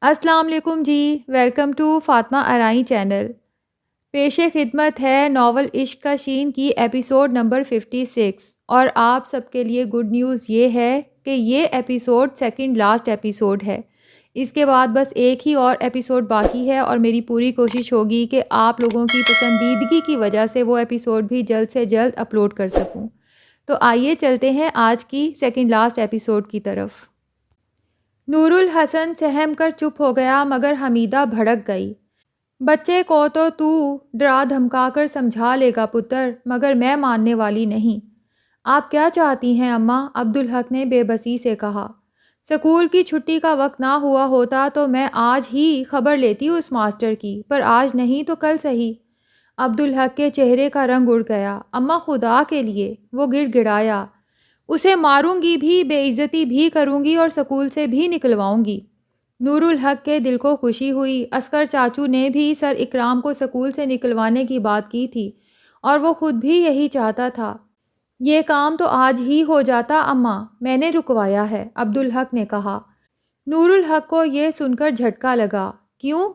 السلام علیکم جی، welcome to Fatima ارائی channel. پیش خدمت ہے ناول عشق کا شین کی ایپیسوڈ نمبر 56، اور آپ سب کے لیے گڈ نیوز یہ ہے کہ یہ ایپیسوڈ سیکنڈ لاسٹ ایپیسوڈ ہے۔ اس کے بعد بس ایک ہی اور ایپیسوڈ باقی ہے، اور میری پوری کوشش ہوگی کہ آپ لوگوں کی پسندیدگی کی وجہ سے وہ ایپیسوڈ بھی جلد سے جلد اپلوڈ کر سکوں۔ تو آئیے چلتے ہیں آج کی سیکنڈ لاسٹ ایپیسوڈ کی طرف۔ نور الحسن سہم کر چپ ہو گیا، مگر حمیدہ بھڑک گئی۔ بچے کو تو ڈرا دھمکا کر سمجھا لے گا پتر، مگر میں ماننے والی نہیں۔ آپ کیا چاہتی ہیں اماں؟ عبدالحق نے بے بسی سے کہا۔ سکول کی چھٹی کا وقت نہ ہوا ہوتا تو میں آج ہی خبر لیتی اس ماسٹر کی، پر آج نہیں تو کل صحیح۔ عبدالحق کے چہرے کا رنگ اڑ گیا۔ اماں خدا کے لیے، وہ گڑ گڑایا، اسے ماروں گی بھی، بے عزتی بھی کروں گی اور سکول سے بھی نکلواؤں گی۔ نور الحق کے دل کو خوشی ہوئی۔ اصغر چاچو نے بھی سر اکرام کو سکول سے نکلوانے کی بات کی تھی، اور وہ خود بھی یہی چاہتا تھا۔ یہ کام تو آج ہی ہو جاتا اماں، میں نے رکوایا ہے، عبدالحق نے کہا۔ نور الحق کو یہ سن کر جھٹکا لگا۔ کیوں؟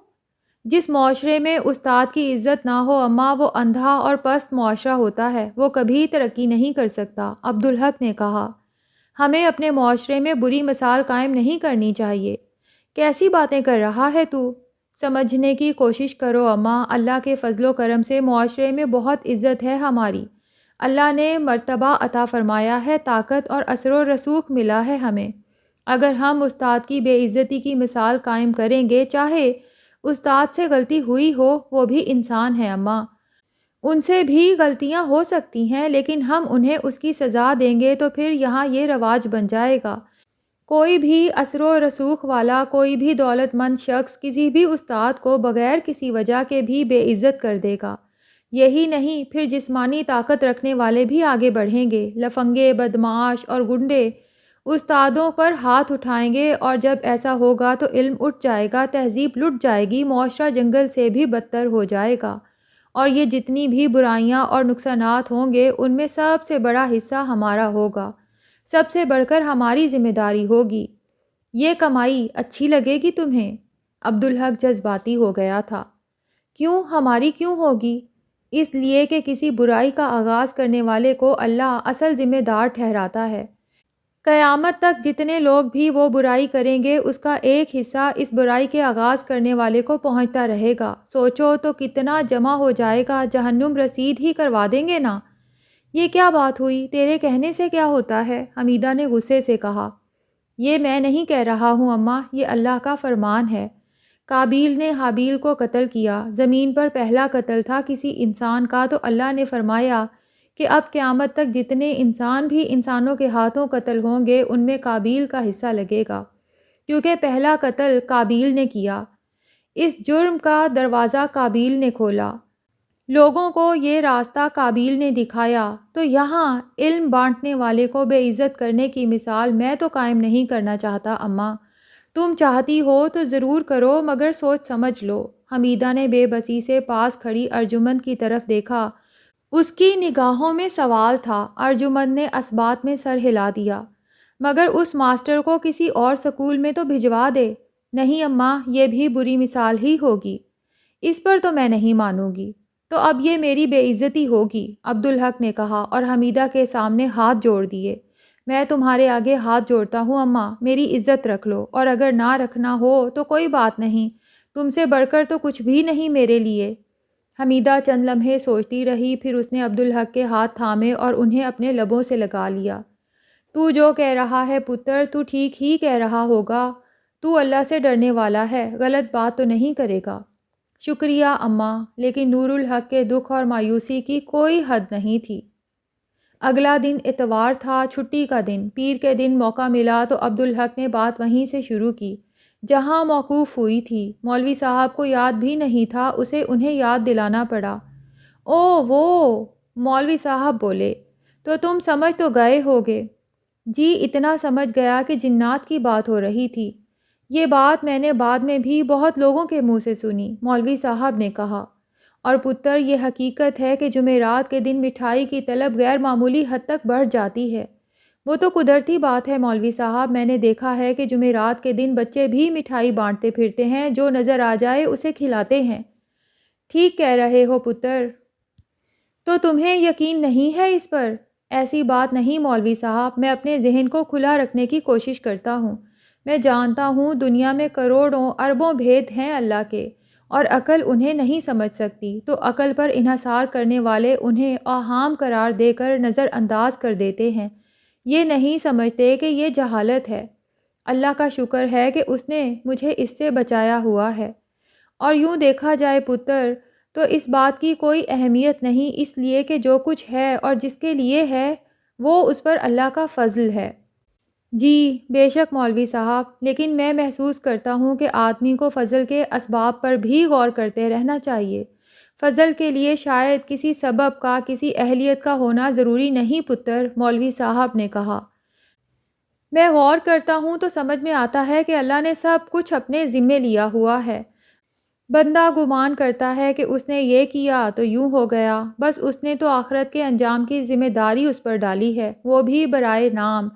جس معاشرے میں استاد کی عزت نہ ہو اماں، وہ اندھا اور پست معاشرہ ہوتا ہے، وہ کبھی ترقی نہیں کر سکتا، عبدالحق نے کہا۔ ہمیں اپنے معاشرے میں بری مثال قائم نہیں کرنی چاہیے۔ کیسی باتیں کر رہا ہے تو؟ سمجھنے کی کوشش کرو اماں، اللہ کے فضل و کرم سے معاشرے میں بہت عزت ہے ہماری۔ اللہ نے مرتبہ عطا فرمایا ہے، طاقت اور اثر و رسوخ ملا ہے ہمیں۔ اگر ہم استاد کی بے عزتی کی مثال قائم کریں گے، چاہے استاد سے غلطی ہوئی ہو، وہ بھی انسان ہے اماں، ان سے بھی غلطیاں ہو سکتی ہیں، لیکن ہم انہیں اس کی سزا دیں گے تو پھر یہاں یہ رواج بن جائے گا۔ کوئی بھی اثر و رسوخ والا، کوئی بھی دولت مند شخص کسی بھی استاد کو بغیر کسی وجہ کے بھی بے عزت کر دے گا۔ یہی نہیں، پھر جسمانی طاقت رکھنے والے بھی آگے بڑھیں گے، لفنگے، بدمعاش اور گنڈے استادوں پر ہاتھ اٹھائیں گے، اور جب ایسا ہوگا تو علم اٹھ جائے گا، تہذیب لٹ جائے گی، معاشرہ جنگل سے بھی بدتر ہو جائے گا، اور یہ جتنی بھی برائیاں اور نقصانات ہوں گے، ان میں سب سے بڑا حصہ ہمارا ہوگا، سب سے بڑھ کر ہماری ذمہ داری ہوگی۔ یہ کمائی اچھی لگے گی تمہیں؟ عبدالحق جذباتی ہو گیا تھا۔ کیوں ہماری کیوں ہوگی؟ اس لیے کہ کسی برائی کا آغاز کرنے والے کو اللہ اصل ذمہ دار ٹھہراتا ہے۔ قیامت تک جتنے لوگ بھی وہ برائی کریں گے، اس کا ایک حصہ اس برائی کے آغاز کرنے والے کو پہنچتا رہے گا۔ سوچو تو کتنا جمع ہو جائے گا، جہنم رسید ہی کروا دیں گے نا۔ یہ کیا بات ہوئی؟ تیرے کہنے سے کیا ہوتا ہے؟ حمیدہ نے غصے سے کہا۔ یہ میں نہیں کہہ رہا ہوں اماں، یہ اللہ کا فرمان ہے۔ قابیل نے حابیل کو قتل کیا، زمین پر پہلا قتل تھا کسی انسان کا، تو اللہ نے فرمایا کہ اب قیامت تک جتنے انسان بھی انسانوں کے ہاتھوں قتل ہوں گے، ان میں قابیل کا حصہ لگے گا، کیونکہ پہلا قتل قابیل نے کیا۔ اس جرم کا دروازہ قابیل نے کھولا، لوگوں کو یہ راستہ قابیل نے دکھایا، تو یہاں علم بانٹنے والے کو بے عزت کرنے کی مثال میں تو قائم نہیں کرنا چاہتا اماں۔ تم چاہتی ہو تو ضرور کرو، مگر سوچ سمجھ لو۔ حمیدہ نے بے بسی سے پاس کھڑی ارجمند کی طرف دیکھا۔ اس کی نگاہوں میں سوال تھا۔ ارجمند نے اثبات میں سر ہلا دیا۔ مگر اس ماسٹر کو کسی اور سکول میں تو بھجوا دے۔ نہیں اماں، یہ بھی بری مثال ہی ہوگی، اس پر تو میں نہیں مانوں گی، تو اب یہ میری بے عزتی ہوگی، عبدالحق نے کہا، اور حمیدہ کے سامنے ہاتھ جوڑ دیے۔ میں تمہارے آگے ہاتھ جوڑتا ہوں اماں، میری عزت رکھ لو، اور اگر نہ رکھنا ہو تو کوئی بات نہیں، تم سے بڑھ کر تو کچھ بھی نہیں میرے لیے۔ حمیدہ چند لمحے سوچتی رہی، پھر اس نے عبدالحق کے ہاتھ تھامے اور انہیں اپنے لبوں سے لگا لیا۔ تو جو کہہ رہا ہے پتر، تو ٹھیک ہی کہہ رہا ہوگا، تو اللہ سے ڈرنے والا ہے، غلط بات تو نہیں کرے گا۔ شکریہ اماں، لیکن نور الحق کے دکھ اور مایوسی کی کوئی حد نہیں تھی۔ اگلا دن اتوار تھا، چھٹی کا دن۔ پیر کے دن موقع ملا تو عبدالحق نے بات وہیں سے شروع کی جہاں موقوف ہوئی تھی۔ مولوی صاحب کو یاد بھی نہیں تھا، اسے انہیں یاد دلانا پڑا۔ او وہ مولوی صاحب بولے، تو تم سمجھ تو گئے ہوگے؟ جی اتنا سمجھ گیا کہ جنات کی بات ہو رہی تھی۔ یہ بات میں نے بعد میں بھی بہت لوگوں کے منہ سے سنی، مولوی صاحب نے کہا۔ اور پتر، یہ حقیقت ہے کہ جمعرات کے دن مٹھائی کی طلب غیر معمولی حد تک بڑھ جاتی ہے۔ وہ تو قدرتی بات ہے مولوی صاحب، میں نے دیکھا ہے کہ جمعرات کے دن بچے بھی مٹھائی بانٹتے پھرتے ہیں، جو نظر آ جائے اسے کھلاتے ہیں۔ ٹھیک کہہ رہے ہو پتر، تو تمہیں یقین نہیں ہے اس پر؟ ایسی بات نہیں مولوی صاحب، میں اپنے ذہن کو کھلا رکھنے کی کوشش کرتا ہوں۔ میں جانتا ہوں دنیا میں کروڑوں اربوں بھید ہیں اللہ کے، اور عقل انہیں نہیں سمجھ سکتی، تو عقل پر انحصار کرنے والے انہیں اوہام قرار دے کر نظر انداز کر دیتے ہیں۔ یہ نہیں سمجھتے کہ یہ جہالت ہے۔ اللہ کا شکر ہے کہ اس نے مجھے اس سے بچایا ہوا ہے۔ اور یوں دیکھا جائے پتر، تو اس بات کی کوئی اہمیت نہیں، اس لیے کہ جو کچھ ہے اور جس کے لیے ہے وہ اس پر اللہ کا فضل ہے۔ جی بے شک مولوی صاحب، لیکن میں محسوس کرتا ہوں کہ آدمی کو فضل کے اسباب پر بھی غور کرتے رہنا چاہیے۔ فضل کے لیے شاید کسی سبب کا، کسی اہلیت کا ہونا ضروری نہیں پتر، مولوی صاحب نے کہا۔ میں غور کرتا ہوں تو سمجھ میں آتا ہے کہ اللہ نے سب کچھ اپنے ذمے لیا ہوا ہے۔ بندہ گمان کرتا ہے کہ اس نے یہ کیا تو یوں ہو گیا، بس اس نے تو آخرت کے انجام کی ذمہ داری اس پر ڈالی ہے، وہ بھی برائے نام،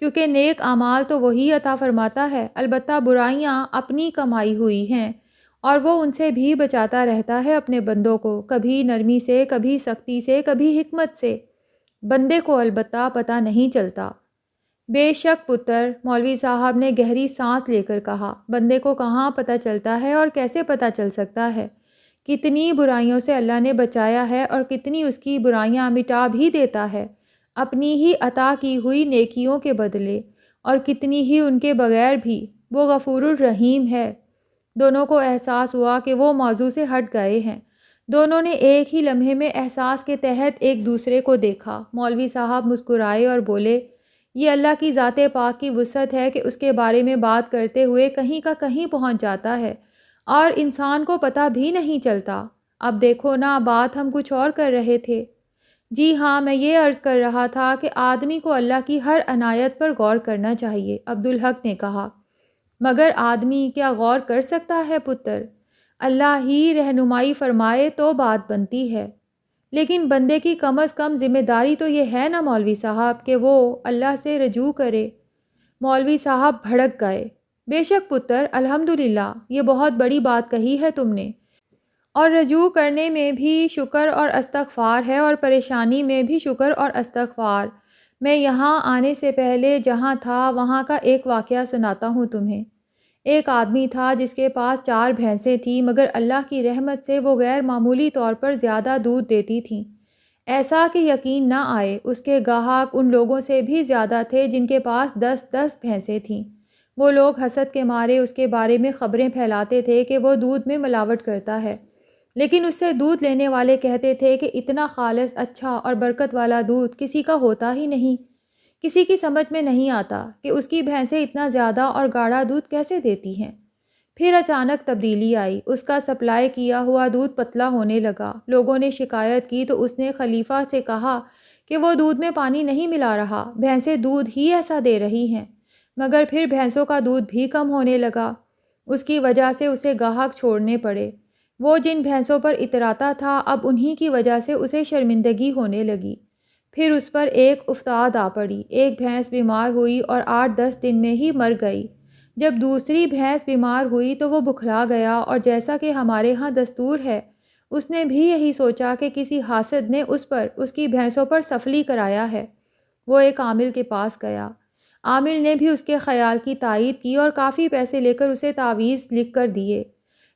کیونکہ نیک اعمال تو وہی عطا فرماتا ہے، البتہ برائیاں اپنی کمائی ہوئی ہیں، اور وہ ان سے بھی بچاتا رہتا ہے اپنے بندوں کو، کبھی نرمی سے، کبھی سختی سے، کبھی حکمت سے۔ بندے کو البتہ پتہ نہیں چلتا۔ بے شک پتر، مولوی صاحب نے گہری سانس لے کر کہا، بندے کو کہاں پتہ چلتا ہے اور کیسے پتہ چل سکتا ہے؟ کتنی برائیوں سے اللہ نے بچایا ہے اور کتنی اس کی برائیاں مٹا بھی دیتا ہے اپنی ہی عطا کی ہوئی نیکیوں کے بدلے، اور کتنی ہی ان کے بغیر بھی۔ وہ غفور الرحیم ہے۔ دونوں کو احساس ہوا کہ وہ موضوع سے ہٹ گئے ہیں۔ دونوں نے ایک ہی لمحے میں احساس کے تحت ایک دوسرے کو دیکھا۔ مولوی صاحب مسکرائے اور بولے، یہ اللہ کی ذات پاک کی وسعت ہے کہ اس کے بارے میں بات کرتے ہوئے کہیں کا کہیں پہنچ جاتا ہے اور انسان کو پتہ بھی نہیں چلتا۔ اب دیکھو نا، بات ہم کچھ اور کر رہے تھے۔ جی ہاں، میں یہ عرض کر رہا تھا کہ آدمی کو اللہ کی ہر عنایت پر غور کرنا چاہیے، عبدالحق نے کہا۔ مگر آدمی کیا غور کر سکتا ہے پتر؟ اللہ ہی رہنمائی فرمائے تو بات بنتی ہے۔ لیکن بندے کی کم از کم ذمہ داری تو یہ ہے نا مولوی صاحب کہ وہ اللہ سے رجوع کرے۔ مولوی صاحب بھڑک گئے۔ بے شک پتر، الحمدللہ، یہ بہت بڑی بات کہی ہے تم نے، اور رجوع کرنے میں بھی شکر اور استغفار ہے، اور پریشانی میں بھی شکر اور استغفار۔ میں یہاں آنے سے پہلے جہاں تھا وہاں کا ایک واقعہ سناتا ہوں تمہیں۔ ایک آدمی تھا جس کے پاس 4 بھینسیں تھیں، مگر اللہ کی رحمت سے وہ غیر معمولی طور پر زیادہ دودھ دیتی تھیں، ایسا کہ یقین نہ آئے۔ اس کے گاہک ان لوگوں سے بھی زیادہ تھے جن کے پاس 10 بھینسیں تھیں۔ وہ لوگ حسد کے مارے اس کے بارے میں خبریں پھیلاتے تھے کہ وہ دودھ میں ملاوٹ کرتا ہے، لیکن اس سے دودھ لینے والے کہتے تھے کہ اتنا خالص، اچھا اور برکت والا دودھ کسی کا ہوتا ہی نہیں۔ کسی کی سمجھ میں نہیں آتا کہ اس کی بھینسیں اتنا زیادہ اور گاڑھا دودھ کیسے دیتی ہیں۔ پھر اچانک تبدیلی آئی، اس کا سپلائی کیا ہوا دودھ پتلا ہونے لگا۔ لوگوں نے شکایت کی تو اس نے خلیفہ سے کہا کہ وہ دودھ میں پانی نہیں ملا رہا، بھینسیں دودھ ہی ایسا دے رہی ہیں۔ مگر پھر بھینسوں کا دودھ بھی کم ہونے لگا۔ اس کی وجہ سے اسے گاہک چھوڑنے پڑے۔ وہ جن بھینسوں پر اتراتا تھا، اب انہی کی وجہ سے اسے شرمندگی ہونے لگی۔ پھر اس پر ایک افتاد آ پڑی، ایک بھینس بیمار ہوئی اور 8-10 دن میں ہی مر گئی۔ جب دوسری بھینس بیمار ہوئی تو وہ بکھلا گیا، اور جیسا کہ ہمارے ہاں دستور ہے، اس نے بھی یہی سوچا کہ کسی حاسد نے اس پر، اس کی بھینسوں پر سفلی کرایا ہے۔ وہ ایک عامل کے پاس گیا۔ عامل نے بھی اس کے خیال کی تائید کی اور کافی پیسے لے کر اسے تعویذ لکھ کر دیے،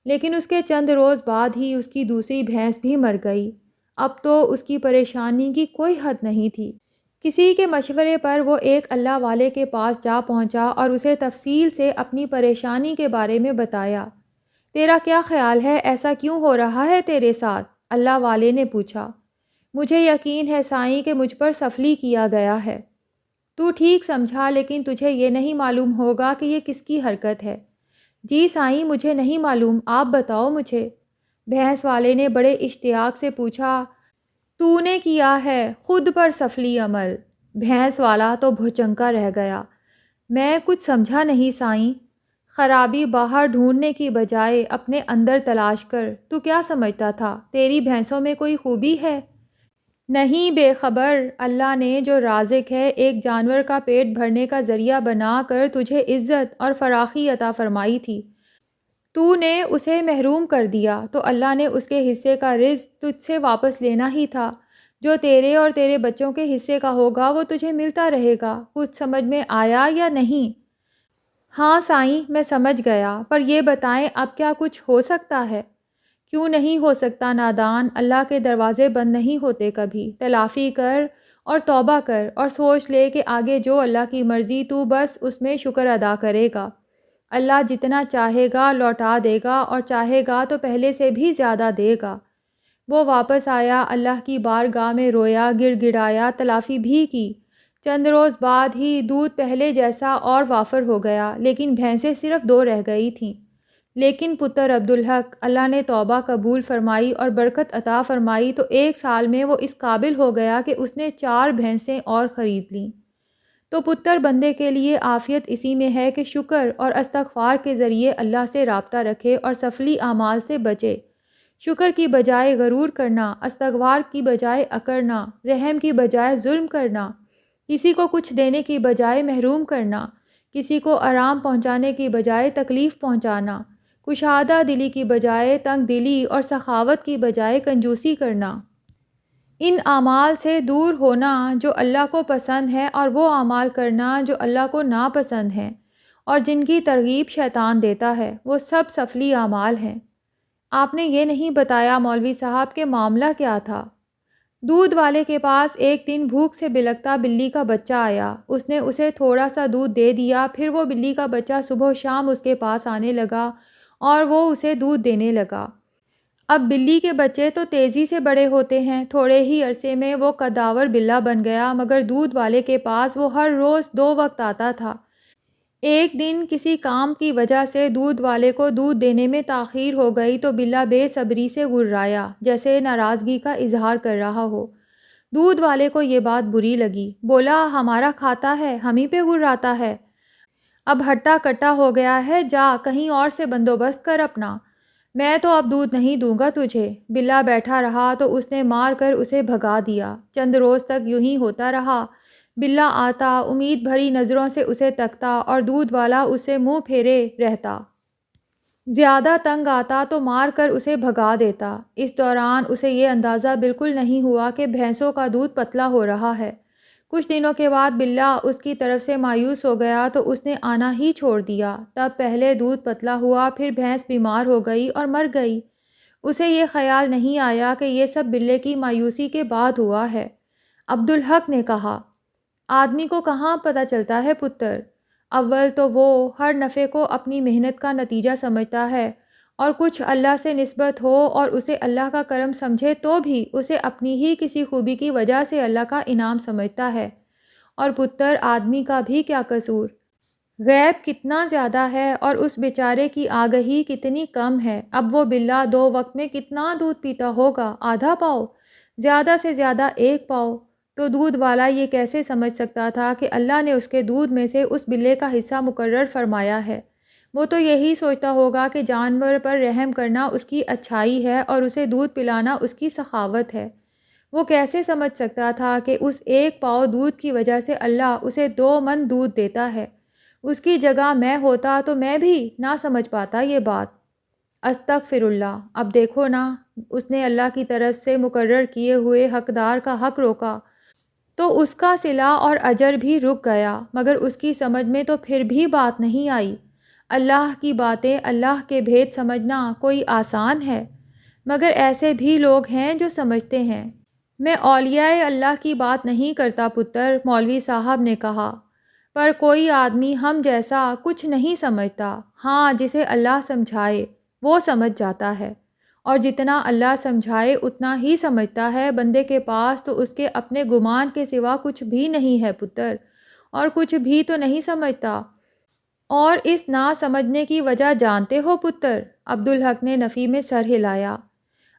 لیکن اس کے چند روز بعد ہی اس کی دوسری بھینس بھی مر گئی۔ اب تو اس کی پریشانی کی کوئی حد نہیں تھی۔ کسی کے مشورے پر وہ ایک اللہ والے کے پاس جا پہنچا اور اسے تفصیل سے اپنی پریشانی کے بارے میں بتایا۔ تیرا کیا خیال ہے، ایسا کیوں ہو رہا ہے تیرے ساتھ؟ اللہ والے نے پوچھا۔ مجھے یقین ہے سائیں کہ مجھ پر سفلی کیا گیا ہے۔ تو ٹھیک سمجھا، لیکن تجھے یہ نہیں معلوم ہوگا کہ یہ کس کی حرکت ہے۔ جی سائیں، مجھے نہیں معلوم، آپ بتاؤ مجھے۔ بھینس والے نے بڑے اشتیاق سے پوچھا، تو نے کیا ہے خود پر سفلی عمل؟ بھینس والا تو بھوچنکا رہ گیا۔ میں کچھ سمجھا نہیں سائیں۔ خرابی باہر ڈھونڈنے کی بجائے اپنے اندر تلاش کر۔ تو کیا سمجھتا تھا تیری بھینسوں میں کوئی خوبی ہے؟ نہیں بے خبر، اللہ نے جو رازق ہے ایک جانور کا پیٹ بھرنے کا ذریعہ بنا کر تجھے عزت اور فراخی عطا فرمائی تھی، تو نے اسے محروم کر دیا تو اللہ نے اس کے حصے کا رزق تجھ سے واپس لینا ہی تھا۔ جو تیرے اور تیرے بچوں کے حصے کا ہوگا وہ تجھے ملتا رہے گا۔ کچھ سمجھ میں آیا یا نہیں؟ ہاں سائیں، میں سمجھ گیا، پر یہ بتائیں اب کیا کچھ ہو سکتا ہے؟ کیوں نہیں ہو سکتا نادان، اللہ کے دروازے بند نہیں ہوتے کبھی۔ تلافی کر اور توبہ کر اور سوچ لے کہ آگے جو اللہ کی مرضی تو بس اس میں شکر ادا کرے گا۔ اللہ جتنا چاہے گا لوٹا دے گا اور چاہے گا تو پہلے سے بھی زیادہ دے گا۔ وہ واپس آیا، اللہ کی بارگاہ میں رویا، گڑ گڑایا، تلافی بھی کی۔ چند روز بعد ہی دودھ پہلے جیسا اور وافر ہو گیا، لیکن بھینسیں صرف 2 رہ گئی تھیں۔ لیکن پتر عبدالحق، اللہ نے توبہ قبول فرمائی اور برکت عطا فرمائی تو 1 سال میں وہ اس قابل ہو گیا کہ اس نے 4 بھینسیں اور خرید لیں۔ تو پتر بندے کے لیے عافیت اسی میں ہے کہ شکر اور استغفار کے ذریعے اللہ سے رابطہ رکھے اور سفلی اعمال سے بچے۔ شکر کی بجائے غرور کرنا، استغفار کی بجائے اکڑنا، رحم کی بجائے ظلم کرنا، کسی کو کچھ دینے کی بجائے محروم کرنا، کسی کو آرام پہنچانے کی بجائے تکلیف پہنچانا، کشادہ دلی کی بجائے تنگ دلی اور سخاوت کی بجائے کنجوسی کرنا، ان اعمال سے دور ہونا جو اللہ کو پسند ہے اور وہ اعمال کرنا جو اللہ کو ناپسند ہیں اور جن کی ترغیب شیطان دیتا ہے، وہ سب سفلی اعمال ہیں۔ آپ نے یہ نہیں بتایا مولوی صاحب کہ معاملہ کیا تھا؟ دودھ والے کے پاس ایک دن بھوک سے بلکتا بلی کا بچہ آیا، اس نے اسے تھوڑا سا دودھ دے دیا، پھر وہ بلی کا بچہ صبح و شام اس کے پاس آنے لگا اور وہ اسے دودھ دینے لگا۔ اب بلی کے بچے تو تیزی سے بڑے ہوتے ہیں، تھوڑے ہی عرصے میں وہ قداور بلہ بن گیا، مگر دودھ والے کے پاس وہ ہر روز 2 وقت آتا تھا۔ ایک دن کسی کام کی وجہ سے دودھ والے کو دودھ دینے میں تاخیر ہو گئی تو بلہ بے صبری سے گررایا، جیسے ناراضگی کا اظہار کر رہا ہو۔ دودھ والے کو یہ بات بری لگی، بولا ہمارا کھاتا ہے، ہم ہی پہ گراتا ہے، اب ہٹا کٹا ہو گیا ہے، جا کہیں اور سے بندوبست کر اپنا، میں تو اب دودھ نہیں دوں گا تجھے۔ بلہ بیٹھا رہا تو اس نے مار کر اسے بھگا دیا۔ چند روز تک یوں ہی ہوتا رہا، بلہ آتا، امید بھری نظروں سے اسے تکتا اور دودھ والا اسے منہ پھیرے رہتا، زیادہ تنگ آتا تو مار کر اسے بھگا دیتا۔ اس دوران اسے یہ اندازہ بالکل نہیں ہوا کہ بھینسوں کا دودھ پتلا ہو رہا ہے۔ کچھ دنوں کے بعد بلہ اس کی طرف سے مایوس ہو گیا تو اس نے آنا ہی چھوڑ دیا۔ تب پہلے دودھ پتلا ہوا، پھر بھینس بیمار ہو گئی اور مر گئی۔ اسے یہ خیال نہیں آیا کہ یہ سب بلے کی مایوسی کے بعد ہوا ہے۔ عبدالحق نے کہا، آدمی کو کہاں پتہ چلتا ہے پتر، اول تو وہ ہر نفع کو اپنی محنت کا نتیجہ سمجھتا ہے، اور کچھ اللہ سے نسبت ہو اور اسے اللہ کا کرم سمجھے تو بھی اسے اپنی ہی کسی خوبی کی وجہ سے اللہ کا انعام سمجھتا ہے۔ اور پتر آدمی کا بھی کیا قصور، غیب کتنا زیادہ ہے اور اس بیچارے کی آگہی کتنی کم ہے۔ اب وہ بلہ 2 وقت میں کتنا دودھ پیتا ہوگا؟ آدھا پاؤ، زیادہ سے زیادہ 1 پاؤ۔ تو دودھ والا یہ کیسے سمجھ سکتا تھا کہ اللہ نے اس کے دودھ میں سے اس بلے کا حصہ مقرر فرمایا ہے؟ وہ تو یہی سوچتا ہوگا کہ جانور پر رحم کرنا اس کی اچھائی ہے اور اسے دودھ پلانا اس کی سخاوت ہے۔ وہ کیسے سمجھ سکتا تھا کہ اس 1 پاؤ دودھ کی وجہ سے اللہ اسے 2 من دودھ دیتا ہے؟ اس کی جگہ میں ہوتا تو میں بھی نہ سمجھ پاتا یہ بات۔ استغفر اللہ۔ اب دیکھو نا، اس نے اللہ کی طرف سے مقرر کیے ہوئے حقدار کا حق روکا تو اس کا صلہ اور اجر بھی رک گیا، مگر اس کی سمجھ میں تو پھر بھی بات نہیں آئی۔ اللہ کی باتیں، اللہ کے بھید سمجھنا کوئی آسان ہے؟ مگر ایسے بھی لوگ ہیں جو سمجھتے ہیں۔ میں اولیاء اللہ کی بات نہیں کرتا پتر، مولوی صاحب نے کہا، پر کوئی آدمی ہم جیسا کچھ نہیں سمجھتا۔ ہاں، جسے اللہ سمجھائے وہ سمجھ جاتا ہے، اور جتنا اللہ سمجھائے اتنا ہی سمجھتا ہے۔ بندے کے پاس تو اس کے اپنے گمان کے سوا کچھ بھی نہیں ہے پتر، اور کچھ بھی تو نہیں سمجھتا۔ اور اس نہ سمجھنے کی وجہ جانتے ہو پتر؟ عبدالحق نے نفی میں سر ہلایا۔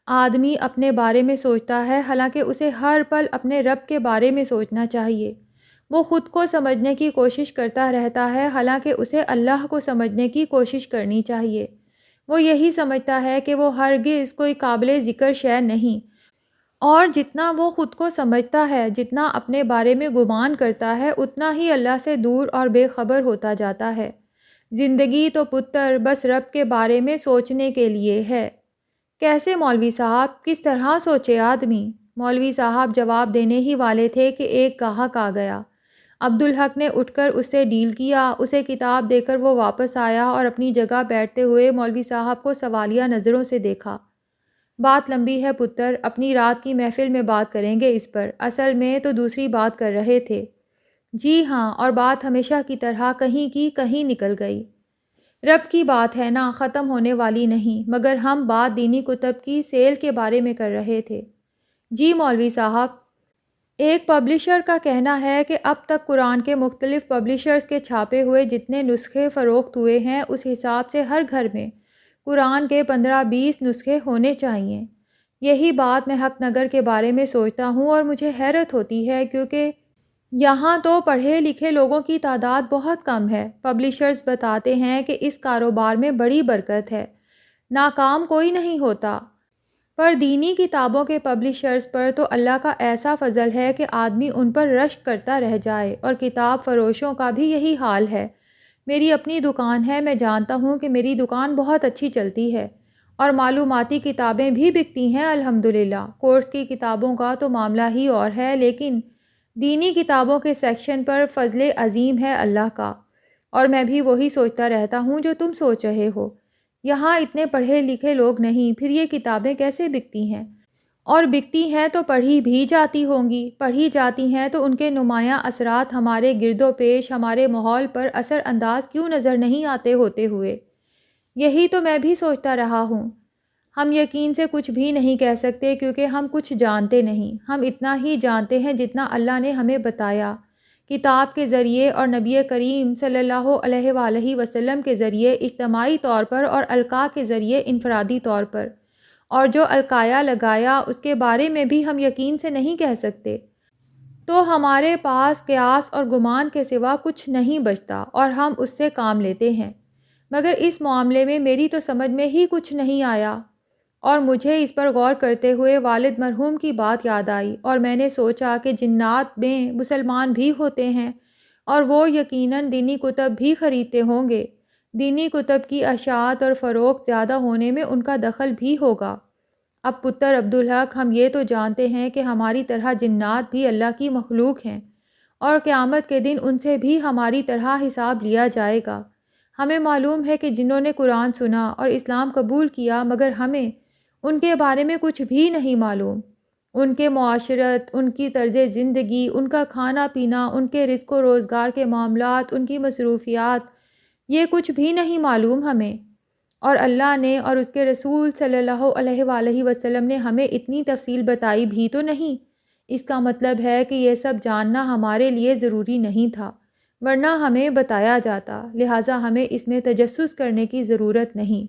آدمی اپنے بارے میں سوچتا ہے، حالانکہ اسے ہر پل اپنے رب کے بارے میں سوچنا چاہیے۔ وہ خود کو سمجھنے کی کوشش کرتا رہتا ہے، حالانکہ اسے اللہ کو سمجھنے کی کوشش کرنی چاہیے۔ وہ یہی سمجھتا ہے کہ وہ ہرگز کوئی قابل ذکر شے نہیں، اور جتنا وہ خود کو سمجھتا ہے، جتنا اپنے بارے میں گمان کرتا ہے، اتنا ہی اللہ سے دور اور بے خبر ہوتا جاتا ہے۔ زندگی تو پتر بس رب کے بارے میں سوچنے کے لیے ہے۔ کیسے مولوی صاحب، کس طرح سوچے آدمی؟ مولوی صاحب جواب دینے ہی والے تھے کہ ایک گاہک آ گیا۔ عبدالحق نے اٹھ کر اس سے ڈیل کیا، اسے کتاب دے کر وہ واپس آیا اور اپنی جگہ بیٹھتے ہوئے مولوی صاحب کو سوالیہ نظروں سے دیکھا۔ بات لمبی ہے پتر، اپنی رات کی محفل میں بات کریں گے اس پر، اصل میں تو دوسری بات کر رہے تھے۔ جی ہاں، اور بات ہمیشہ کی طرح کہیں کی کہیں نکل گئی۔ رب کی بات ہے نا، ختم ہونے والی نہیں، مگر ہم بات دینی کتب کی سیل کے بارے میں کر رہے تھے۔ جی مولوی صاحب، ایک پبلشر کا کہنا ہے کہ اب تک قرآن کے مختلف پبلشرز کے چھاپے ہوئے جتنے نسخے فروخت ہوئے ہیں، اس حساب سے ہر گھر میں قرآن کے 15-20 نسخے ہونے چاہئیں۔ یہی بات میں حق نگر کے بارے میں سوچتا ہوں اور مجھے حیرت ہوتی ہے، کیونکہ یہاں تو پڑھے لکھے لوگوں کی تعداد بہت کم ہے۔ پبلشرز بتاتے ہیں کہ اس کاروبار میں بڑی برکت ہے، ناکام کوئی نہیں ہوتا۔ پر دینی کتابوں کے پبلشرز پر تو اللہ کا ایسا فضل ہے کہ آدمی ان پر رشک کرتا رہ جائے، اور کتاب فروشوں کا بھی یہی حال ہے۔ میری اپنی دکان ہے، میں جانتا ہوں کہ میری دکان بہت اچھی چلتی ہے، اور معلوماتی کتابیں بھی بکتی ہیں الحمدللہ۔ کورس کی کتابوں کا تو معاملہ ہی اور ہے، لیکن دینی کتابوں کے سیکشن پر فضل عظیم ہے اللہ کا، اور میں بھی وہی سوچتا رہتا ہوں جو تم سوچ رہے ہو۔ یہاں اتنے پڑھے لکھے لوگ نہیں، پھر یہ کتابیں کیسے بکتی ہیں؟ اور بکتی ہیں تو پڑھی بھی جاتی ہوں گی، پڑھی جاتی ہیں تو ان کے نمایاں اثرات ہمارے گرد و پیش، ہمارے ماحول پر اثر انداز کیوں نظر نہیں آتے ہوتے ہوئے؟ یہی تو میں بھی سوچتا رہا ہوں۔ ہم یقین سے کچھ بھی نہیں کہہ سکتے، کیونکہ ہم کچھ جانتے نہیں۔ ہم اتنا ہی جانتے ہیں جتنا اللہ نے ہمیں بتایا، کتاب کے ذریعے اور نبی کریم صلی اللہ علیہ وآلہ وسلم کے ذریعے اجتماعی طور پر، اور القاء کے ذریعے انفرادی طور پر، اور جو القایا لگایا اس کے بارے میں بھی ہم یقین سے نہیں کہہ سکتے۔ تو ہمارے پاس قیاس اور گمان کے سوا کچھ نہیں بچتا، اور ہم اس سے کام لیتے ہیں۔ مگر اس معاملے میں میری تو سمجھ میں ہی کچھ نہیں آیا، اور مجھے اس پر غور کرتے ہوئے والد مرحوم کی بات یاد آئی، اور میں نے سوچا کہ جنات میں مسلمان بھی ہوتے ہیں، اور وہ یقیناً دینی کتب بھی خریدتے ہوں گے۔ دینی کتب کی اشاعت اور فروخت زیادہ ہونے میں ان کا دخل بھی ہوگا۔ اب پتر عبدالحق، ہم یہ تو جانتے ہیں کہ ہماری طرح جنات بھی اللہ کی مخلوق ہیں، اور قیامت کے دن ان سے بھی ہماری طرح حساب لیا جائے گا۔ ہمیں معلوم ہے کہ جنہوں نے قرآن سنا اور اسلام قبول کیا، مگر ہمیں ان کے بارے میں کچھ بھی نہیں معلوم۔ ان کے معاشرت، ان کی طرز زندگی، ان کا کھانا پینا، ان کے رزق و روزگار کے معاملات، ان کی مصروفیات، یہ کچھ بھی نہیں معلوم ہمیں۔ اور اللہ نے اور اس کے رسول صلی اللہ علیہ وآلہ وسلم نے ہمیں اتنی تفصیل بتائی بھی تو نہیں۔ اس کا مطلب ہے کہ یہ سب جاننا ہمارے لیے ضروری نہیں تھا، ورنہ ہمیں بتایا جاتا، لہٰذا ہمیں اس میں تجسس کرنے کی ضرورت نہیں۔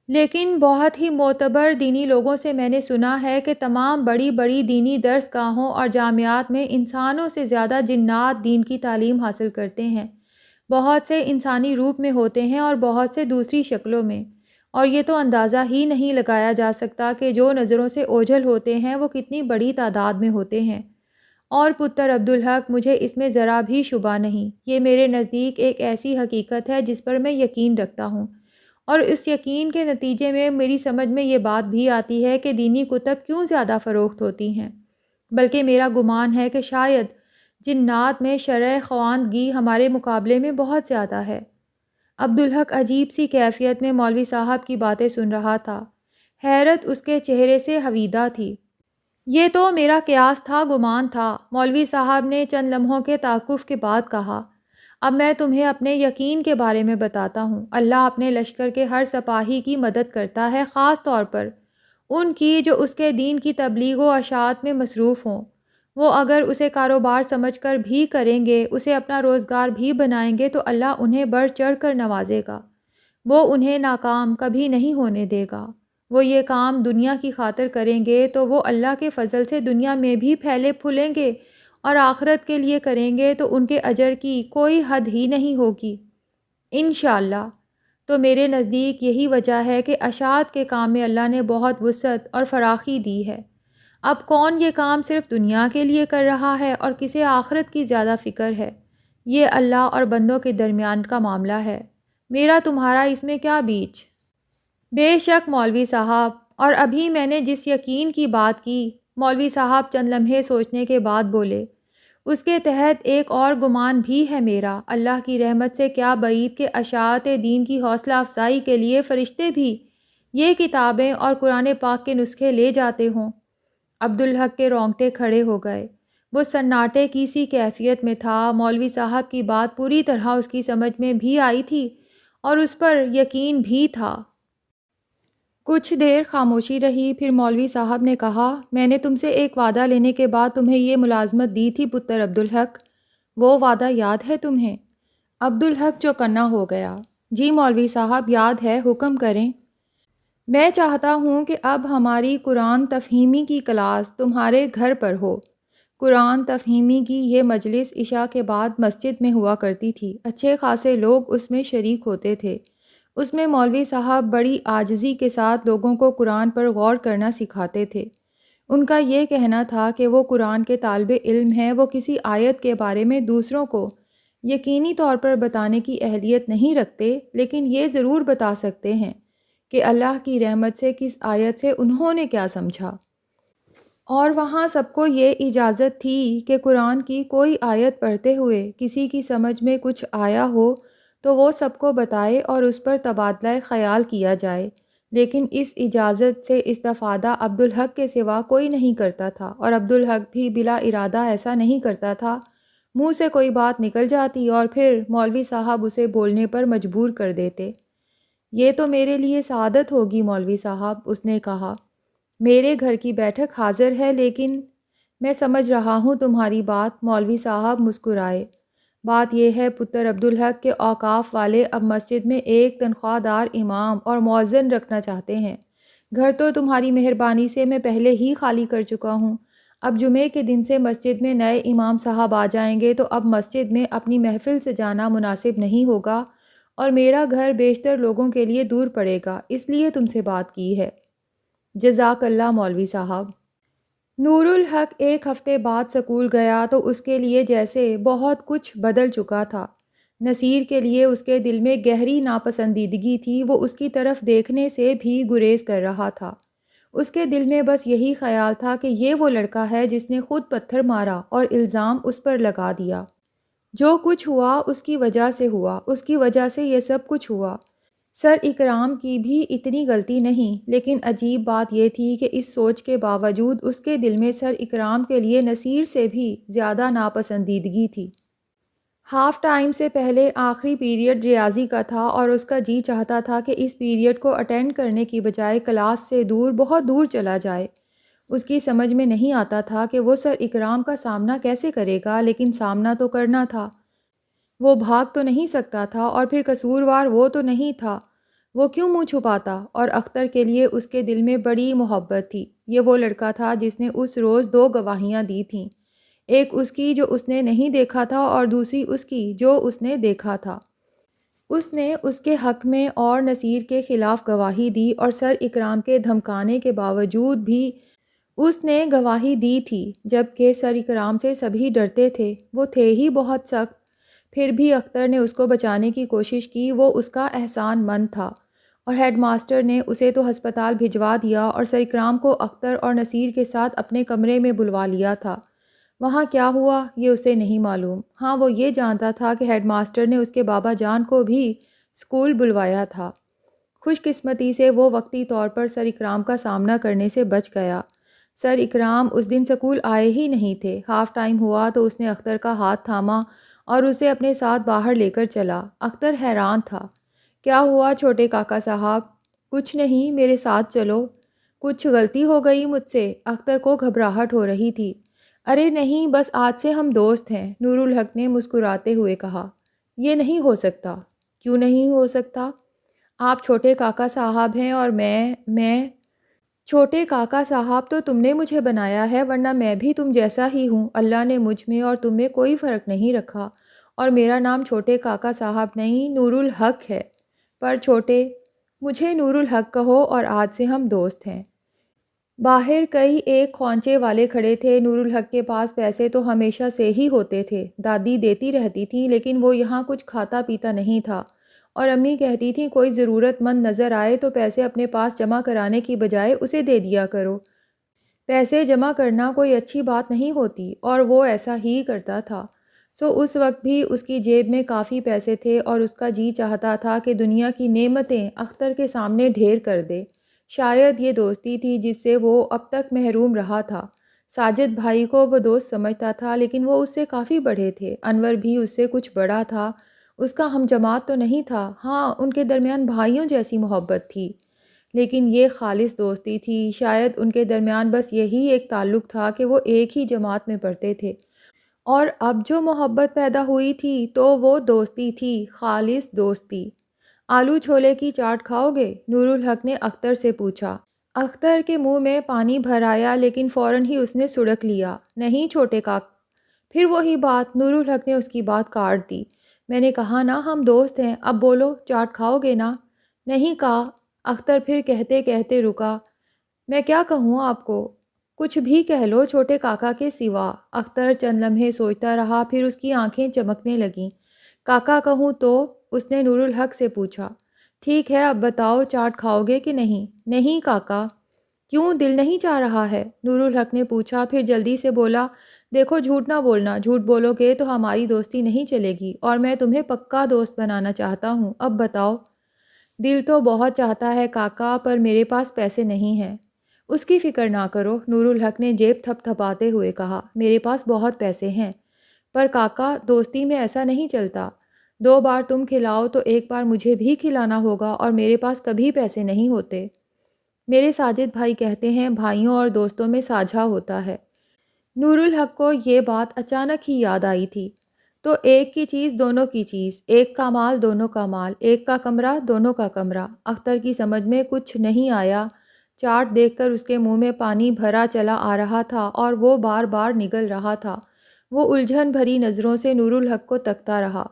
لیکن بہت ہی معتبر دینی لوگوں سے میں نے سنا ہے کہ تمام بڑی بڑی دینی درس گاہوں اور جامعات میں انسانوں سے زیادہ جنات دین کی تعلیم حاصل کرتے ہیں۔ بہت سے انسانی روپ میں ہوتے ہیں اور بہت سے دوسری شکلوں میں، اور یہ تو اندازہ ہی نہیں لگایا جا سکتا کہ جو نظروں سے اوجھل ہوتے ہیں وہ کتنی بڑی تعداد میں ہوتے ہیں۔ اور پتر عبدالحق، مجھے اس میں ذرا بھی شبہ نہیں، یہ میرے نزدیک ایک ایسی حقیقت ہے جس پر میں یقین رکھتا ہوں، اور اس یقین کے نتیجے میں میری سمجھ میں یہ بات بھی آتی ہے کہ دینی کتب کیوں زیادہ فروخت ہوتی ہیں۔ بلکہ میرا گمان ہے کہ شاید جنات میں شرح خواندگی ہمارے مقابلے میں بہت زیادہ ہے۔ عبدالحق عجیب سی کیفیت میں مولوی صاحب کی باتیں سن رہا تھا، حیرت اس کے چہرے سے حویدہ تھی۔ یہ تو میرا قیاس تھا، گمان تھا، مولوی صاحب نے چند لمحوں کے توقف کے بعد کہا۔ اب میں تمہیں اپنے یقین کے بارے میں بتاتا ہوں۔ اللہ اپنے لشکر کے ہر سپاہی کی مدد کرتا ہے، خاص طور پر ان کی جو اس کے دین کی تبلیغ و اشاعت میں مصروف ہوں۔ وہ اگر اسے کاروبار سمجھ کر بھی کریں گے، اسے اپنا روزگار بھی بنائیں گے، تو اللہ انہیں بڑھ چڑھ کر نوازے گا۔ وہ انہیں ناکام کبھی نہیں ہونے دے گا۔ وہ یہ کام دنیا کی خاطر کریں گے تو وہ اللہ کے فضل سے دنیا میں بھی پھیلے پھولیں گے، اور آخرت کے لیے کریں گے تو ان کے اجر کی کوئی حد ہی نہیں ہوگی انشاءاللہ۔ تو میرے نزدیک یہی وجہ ہے کہ اشاعت کے کام میں اللہ نے بہت وسعت اور فراخی دی ہے۔ اب کون یہ کام صرف دنیا کے لیے کر رہا ہے اور کسے آخرت کی زیادہ فکر ہے؟ یہ اللہ اور بندوں کے درمیان کا معاملہ ہے، میرا تمہارا اس میں کیا بیچ؟ بے شک مولوی صاحب، اور ابھی میں نے جس یقین کی بات کی، مولوی صاحب چند لمحے سوچنے کے بعد بولے، اس کے تحت ایک اور گمان بھی ہے میرا۔ اللہ کی رحمت سے کیا بعید کہ اشاعت دین کی حوصلہ افزائی کے لیے فرشتے بھی یہ کتابیں اور قرآن پاک کے نسخے لے جاتے ہوں۔ عبدالحق کے رونگٹے کھڑے ہو گئے، وہ سناٹے کی سی کیفیت میں تھا۔ مولوی صاحب کی بات پوری طرح اس کی سمجھ میں بھی آئی تھی اور اس پر یقین بھی تھا۔ کچھ دیر خاموشی رہی، پھر مولوی صاحب نے کہا، میں نے تم سے ایک وعدہ لینے کے بعد تمہیں یہ ملازمت دی تھی پتر عبدالحق، وہ وعدہ یاد ہے تمہیں؟ عبدالحق چوکنا ہو گیا۔ جی مولوی صاحب، یاد ہے، حکم کریں۔ میں چاہتا ہوں کہ اب ہماری قرآن تفہیمی کی کلاس تمہارے گھر پر ہو۔ قرآن تفہیمی کی یہ مجلس عشاء کے بعد مسجد میں ہوا کرتی تھی، اچھے خاصے لوگ اس میں شریک ہوتے تھے۔ اس میں مولوی صاحب بڑی عاجزی کے ساتھ لوگوں کو قرآن پر غور کرنا سکھاتے تھے۔ ان کا یہ کہنا تھا کہ وہ قرآن کے طالب علم ہیں، وہ کسی آیت کے بارے میں دوسروں کو یقینی طور پر بتانے کی اہلیت نہیں رکھتے، لیکن یہ ضرور بتا سکتے ہیں کہ اللہ کی رحمت سے کس آیت سے انہوں نے کیا سمجھا۔ اور وہاں سب کو یہ اجازت تھی کہ قرآن کی کوئی آیت پڑھتے ہوئے کسی کی سمجھ میں کچھ آیا ہو تو وہ سب کو بتائے اور اس پر تبادلہ خیال کیا جائے، لیکن اس اجازت سے استفادہ عبدالحق کے سوا کوئی نہیں کرتا تھا، اور عبدالحق بھی بلا ارادہ ایسا نہیں کرتا تھا۔ منہ سے کوئی بات نکل جاتی اور پھر مولوی صاحب اسے بولنے پر مجبور کر دیتے۔ یہ تو میرے لیے سعادت ہوگی مولوی صاحب، اس نے کہا، میرے گھر کی بیٹھک حاضر ہے، لیکن میں سمجھ رہا ہوں تمہاری بات۔ مولوی صاحب مسکرائے۔ بات یہ ہے پتر عبدالحق کے اوقاف والے اب مسجد میں ایک تنخواہ دار امام اور مؤذن رکھنا چاہتے ہیں۔ گھر تو تمہاری مہربانی سے میں پہلے ہی خالی کر چکا ہوں۔ اب جمعے کے دن سے مسجد میں نئے امام صاحب آ جائیں گے تو اب مسجد میں اپنی محفل سے جانا مناسب نہیں ہوگا، اور میرا گھر بیشتر لوگوں کے لیے دور پڑے گا، اس لیے تم سے بات کی ہے۔ جزاک اللہ مولوی صاحب۔ نور الحق ایک ہفتے بعد سکول گیا تو اس کے لیے جیسے بہت کچھ بدل چکا تھا۔ نصیر کے لیے اس کے دل میں گہری ناپسندیدگی تھی، وہ اس کی طرف دیکھنے سے بھی گریز کر رہا تھا۔ اس کے دل میں بس یہی خیال تھا کہ یہ وہ لڑکا ہے جس نے خود پتھر مارا اور الزام اس پر لگا دیا۔ جو کچھ ہوا اس کی وجہ سے ہوا، اس کی وجہ سے یہ سب کچھ ہوا۔ سر اکرام کی بھی اتنی غلطی نہیں، لیکن عجیب بات یہ تھی کہ اس سوچ کے باوجود اس کے دل میں سر اکرام کے لیے نصیر سے بھی زیادہ ناپسندیدگی تھی۔ ہاف ٹائم سے پہلے آخری پیریڈ ریاضی کا تھا اور اس کا جی چاہتا تھا کہ اس پیریڈ کو اٹینڈ کرنے کی بجائے کلاس سے دور، بہت دور چلا جائے۔ اس کی سمجھ میں نہیں آتا تھا کہ وہ سر اکرام کا سامنا کیسے کرے گا، لیکن سامنا تو کرنا تھا۔ وہ بھاگ تو نہیں سکتا تھا، اور پھر قصوروار وہ تو نہیں تھا، وہ کیوں منہ چھپاتا؟ اور اختر کے لیے اس کے دل میں بڑی محبت تھی۔ یہ وہ لڑکا تھا جس نے اس روز 2 گواہیاں دی تھیں، ایک اس کی جو اس نے نہیں دیکھا تھا اور دوسری اس کی جو اس نے دیکھا تھا۔ اس نے اس کے حق میں اور نصیر کے خلاف گواہی دی، اور سر اکرام کے دھمکانے کے باوجود بھی اس نے گواہی دی تھی، جبکہ سر اکرام سے سبھی ڈرتے تھے، وہ تھے ہی بہت سخت۔ پھر بھی اختر نے اس کو بچانے کی کوشش کی، وہ اس کا احسان مند تھا، اور ہیڈ ماسٹر نے اسے تو ہسپتال بھجوا دیا اور سر اکرام کو اختر اور نصیر کے ساتھ اپنے کمرے میں بلوا لیا تھا۔ وہاں کیا ہوا یہ اسے نہیں معلوم، ہاں وہ یہ جانتا تھا کہ ہیڈ ماسٹر نے اس کے بابا جان کو بھی اسکول بلوایا تھا۔ خوش قسمتی سے وہ وقتی طور پر سر اکرام کا سامنا کرنے سے بچ گیا۔ سر اکرام اس دن سکول آئے ہی نہیں تھے۔ ہاف ٹائم ہوا تو اس نے اختر کا ہاتھ تھاما اور اسے اپنے ساتھ باہر لے کر چلا۔ اختر حیران تھا۔ کیا ہوا چھوٹے کاکا صاحب؟ کچھ نہیں، میرے ساتھ چلو۔ کچھ غلطی ہو گئی مجھ سے؟ اختر کو گھبراہٹ ہو رہی تھی۔ ارے نہیں، بس آج سے ہم دوست ہیں، نور الحق نے مسکراتے ہوئے کہا۔ یہ نہیں ہو سکتا۔ کیوں نہیں ہو سکتا؟ آپ چھوٹے کاکا صاحب ہیں اور میں چھوٹے کاکا صاحب تو تم نے مجھے بنایا ہے، ورنہ میں بھی تم جیسا ہی ہوں۔ اللہ نے مجھ میں اور تم میں کوئی فرق نہیں رکھا، اور میرا نام چھوٹے کاکا صاحب نہیں، نور الحق ہے۔ پر چھوٹے، مجھے نور الحق کہو اور آج سے ہم دوست ہیں۔ باہر کئی ایک خوانچے والے کھڑے تھے۔ نور الحق کے پاس پیسے تو ہمیشہ سے ہی ہوتے تھے، دادی دیتی رہتی تھیں، لیکن وہ یہاں کچھ کھاتا پیتا نہیں تھا، اور امی کہتی تھیں کوئی ضرورت مند نظر آئے تو پیسے اپنے پاس جمع کرانے کی بجائے اسے دے دیا کرو۔ پیسے جمع کرنا کوئی اچھی بات نہیں ہوتی، اور وہ ایسا ہی کرتا تھا۔ اس وقت بھی اس کی جیب میں کافی پیسے تھے، اور اس کا جی چاہتا تھا کہ دنیا کی نعمتیں اختر کے سامنے ڈھیر کر دے۔ شاید یہ دوستی تھی جس سے وہ اب تک محروم رہا تھا۔ ساجد بھائی کو وہ دوست سمجھتا تھا، لیکن وہ اس سے کافی بڑے تھے۔ انور بھی اس سے کچھ بڑا تھا، اس کا ہم جماعت تو نہیں تھا، ہاں ان کے درمیان بھائیوں جیسی محبت تھی، لیکن یہ خالص دوستی تھی۔ شاید ان کے درمیان بس یہی ایک تعلق تھا کہ وہ ایک ہی جماعت میں پڑھتے تھے، اور اب جو محبت پیدا ہوئی تھی تو وہ دوستی تھی، خالص دوستی۔ آلو چھولے کی چاٹ کھاؤ گے؟ نور الحق نے اختر سے پوچھا۔ اختر کے منہ میں پانی بھر آیا، لیکن فوراً ہی اس نے سڑک لیا۔ نہیں چھوٹے کاک۔ پھر وہی بات، نور الحق نے اس کی بات کاٹ دی۔ میں نے کہا نا ہم دوست ہیں، اب بولو چاٹ کھاؤ گے نا؟ نہیں کہا، اختر پھر کہتے کہتے رکا۔ میں کیا کہوں آپ کو؟ کچھ بھی کہہ لو چھوٹے کاکا کے سوا۔ اختر چند لمحے سوچتا رہا، پھر اس کی آنکھیں چمکنے لگیں۔ کاکا کہوں تو؟ اس نے نور الحق سے پوچھا۔ ٹھیک ہے اب بتاؤ چاٹ کھاؤ گے کہ نہیں؟ نہیں کاکا۔ کیوں دل نہیں چاہ رہا ہے؟ نور الحق نے پوچھا، پھر جلدی سے بولا، دیکھو جھوٹ نہ بولنا، جھوٹ بولو گے تو ہماری دوستی نہیں چلے گی، اور میں تمہیں پکا دوست بنانا چاہتا ہوں، اب بتاؤ۔ دل تو بہت چاہتا ہے کاکا، پر میرے پاس پیسے نہیں ہیں۔ اس کی فکر نہ کرو، نور الحق نے جیب تھپ تھپاتے ہوئے کہا، میرے پاس بہت پیسے ہیں۔ پر کاکا دوستی میں ایسا نہیں چلتا، 2 بار تم کھلاؤ تو ایک بار مجھے بھی کھلانا ہوگا، اور میرے پاس کبھی پیسے نہیں ہوتے۔ میرے ساجد بھائی کہتے ہیں بھائیوں اور دوستوں میں ساجھا ہوتا ہے۔ نور الحق کو یہ بات اچانک ہی یاد آئی تھی۔ تو ایک کی چیز دونوں کی چیز، ایک کا مال دونوں کا مال، ایک کا کمرہ دونوں کا کمرہ۔ اختر کی سمجھ میں کچھ نہیں آیا۔ چاٹ دیکھ کر اس کے منہ میں پانی بھرا چلا آ رہا تھا، اور وہ بار بار نگل رہا تھا۔ وہ الجھن بھری نظروں سے نور الحق کو تکتا رہا۔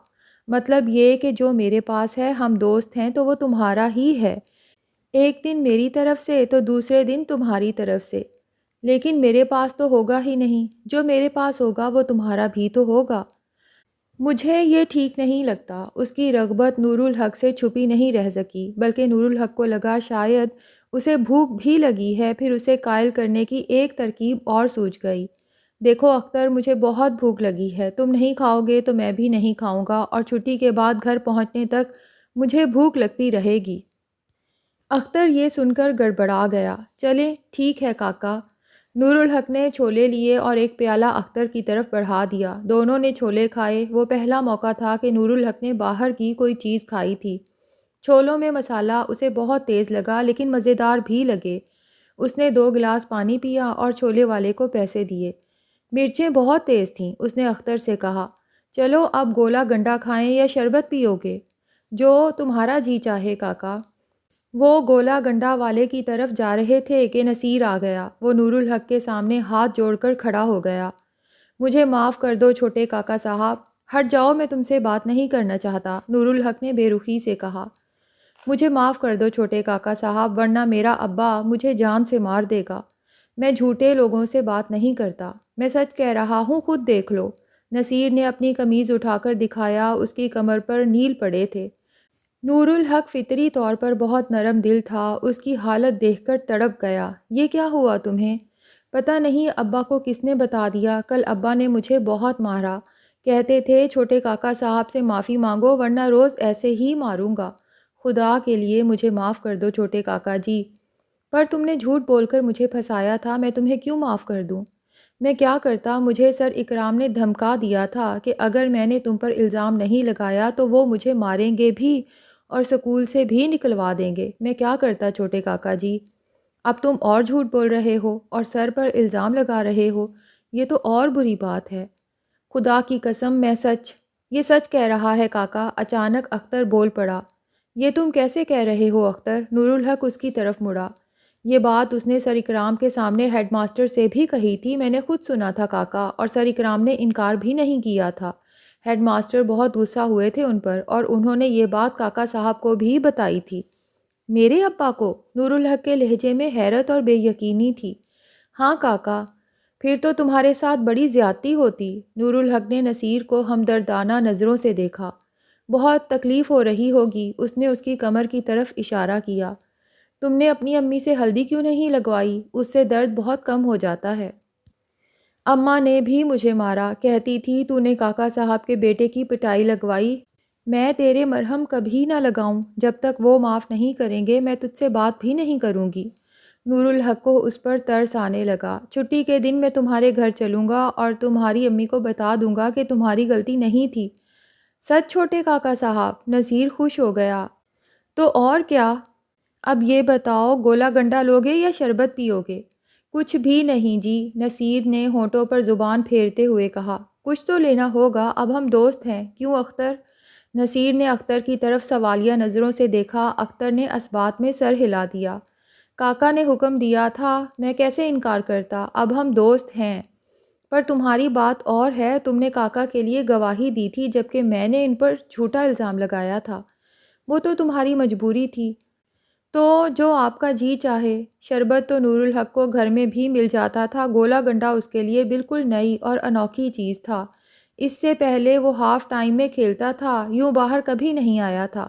مطلب یہ کہ جو میرے پاس ہے، ہم دوست ہیں تو وہ تمہارا ہی ہے، ایک دن میری طرف سے تو دوسرے دن تمہاری طرف سے، لیکن میرے پاس تو ہوگا ہی نہیں، جو میرے پاس ہوگا وہ تمہارا بھی تو ہوگا۔ مجھے یہ ٹھیک نہیں لگتا۔ اس کی رغبت نور الحق سے چھپی نہیں رہ سکی، بلکہ نور الحق کو لگا شاید اسے بھوک بھی لگی ہے۔ پھر اسے قائل کرنے کی ایک ترکیب اور سوچ گئی۔ دیکھو اختر، مجھے بہت بھوک لگی ہے، تم نہیں کھاؤ گے تو میں بھی نہیں کھاؤں گا، اور چھٹی کے بعد گھر پہنچنے تک مجھے بھوک لگتی رہے گی۔ اختر یہ سن کر گڑبڑا گیا۔ چلیں ٹھیک ہے کاکا۔ نور الحق نے چھولے لیے اور ایک پیالہ اختر کی طرف بڑھا دیا۔ دونوں نے چھولے کھائے۔ وہ پہلا موقع تھا کہ نور الحق نے باہر کی کوئی چیز کھائی تھی۔ چھولوں میں مسالہ اسے بہت تیز لگا، لیکن مزیدار بھی لگے۔ اس نے 2 گلاس پانی پیا اور چھولے والے کو پیسے دیے۔ مرچیں بہت تیز تھیں۔ اس نے اختر سے کہا، چلو اب گولا گنڈا کھائیں یا شربت پیو گے؟ جو تمہارا جی چاہے کاکا۔ وہ گولا گنڈا والے کی طرف جا رہے تھے کہ نصیر آ گیا۔ وہ نور الحق کے سامنے ہاتھ جوڑ کر کھڑا ہو گیا۔ مجھے معاف کر دو چھوٹے کاکا صاحب۔ ہٹ جاؤ، میں تم سے بات نہیں کرنا چاہتا، نور الحق نے بے رخی سے کہا۔ مجھے معاف کر دو چھوٹے کاکا صاحب، ورنہ میرا ابا مجھے جان سے مار دے گا۔ میں جھوٹے لوگوں سے بات نہیں کرتا، میں سچ کہہ رہا ہوں، خود دیکھ لو۔ نصیر نے اپنی قمیض اٹھا کر دکھایا، اس کی کمر پر نیل پڑے تھے۔ نور الحق فطری طور پر بہت نرم دل تھا، اس کی حالت دیکھ کر تڑپ گیا۔ یہ کیا ہوا تمہیں؟ پتہ نہیں ابا کو کس نے بتا دیا، کل ابا نے مجھے بہت مارا، کہتے تھے چھوٹے کاکا صاحب سے معافی مانگو ورنہ روز ایسے ہی ماروں گا۔ خدا کے لیے مجھے معاف کر دو چھوٹے کاکا جی۔ پر تم نے جھوٹ بول کر مجھے پھنسایا تھا، میں تمہیں کیوں معاف کر دوں؟ میں کیا کرتا؟ مجھے سر اکرام نے دھمکا دیا تھا کہ اگر میں نے تم پر الزام نہیں لگایا تو وہ مجھے ماریں گے بھی اور سکول سے بھی نکلوا دیں گے۔ میں کیا کرتا چھوٹے کاکا جی؟ اب تم اور جھوٹ بول رہے ہو اور سر پر الزام لگا رہے ہو، یہ تو اور بری بات ہے۔ خدا کی قسم میں یہ سچ کہہ رہا ہے کاکا۔ اچانک اختر بول پڑا۔ یہ تم کیسے کہہ رہے ہو اختر؟ نور الحق اس کی طرف مڑا۔ یہ بات اس نے سر اکرام کے سامنے ہیڈ ماسٹر سے بھی کہی تھی، میں نے خود سنا تھا کاکا، اور سر اکرام نے انکار بھی نہیں کیا تھا۔ ہیڈ ماسٹر بہت غصہ ہوئے تھے ان پر، اور انہوں نے یہ بات کاکا صاحب کو بھی بتائی تھی۔ میرے ابا کو؟ نور الحق کے لہجے میں حیرت اور بے یقینی تھی۔ ہاں کاکا، پھر تو تمہارے ساتھ بڑی زیادتی ہوتی۔ نور الحق نے نصیر کو ہمدردانہ نظروں سے دیکھا۔ بہت تکلیف ہو رہی ہوگی، اس نے اس کی کمر کی طرف اشارہ کیا۔ تم نے اپنی امی سے ہلدی کیوں نہیں لگوائی؟ اس سے درد بہت کم ہو جاتا ہے۔ اماں نے بھی مجھے مارا، کہتی تھی تو نے کاکا صاحب کے بیٹے کی پٹائی لگوائی۔ میں تیرے مرہم کبھی نہ لگاؤں، جب تک وہ معاف نہیں کریں گے میں تجھ سے بات بھی نہیں کروں گی۔ نور الحق کو اس پر ترس آنے لگا۔ چھٹی کے دن میں تمہارے گھر چلوں گا اور تمہاری امی کو بتا دوں گا کہ تمہاری غلطی نہیں تھی۔ سچ چھوٹے کاکا صاحب؟ نصیر خوش ہو گیا۔ تو اور کیا؟ اب یہ بتاؤ، گولا گنڈا لوگے یا شربت پیو گے؟ کچھ بھی نہیں جی، نصیر نے ہونٹوں پر زبان پھیرتے ہوئے کہا۔ کچھ تو لینا ہوگا، اب ہم دوست ہیں، کیوں اختر؟ نصیر نے اختر کی طرف سوالیہ نظروں سے دیکھا۔ اختر نے اثبات میں سر ہلا دیا۔ کاکا نے حکم دیا تھا، میں کیسے انکار کرتا؟ اب ہم دوست ہیں۔ پر تمہاری بات اور ہے، تم نے کاکا کے لیے گواہی دی تھی جبکہ میں نے ان پر جھوٹا الزام لگایا تھا۔ وہ تو تمہاری مجبوری تھی۔ تو جو آپ کا جی چاہے۔ شربت تو نور الحق کو گھر میں بھی مل جاتا تھا، گولا گنڈا اس کے لیے بالکل نئی اور انوکھی چیز تھا۔ اس سے پہلے وہ ہاف ٹائم میں کھیلتا تھا، یوں باہر کبھی نہیں آیا تھا۔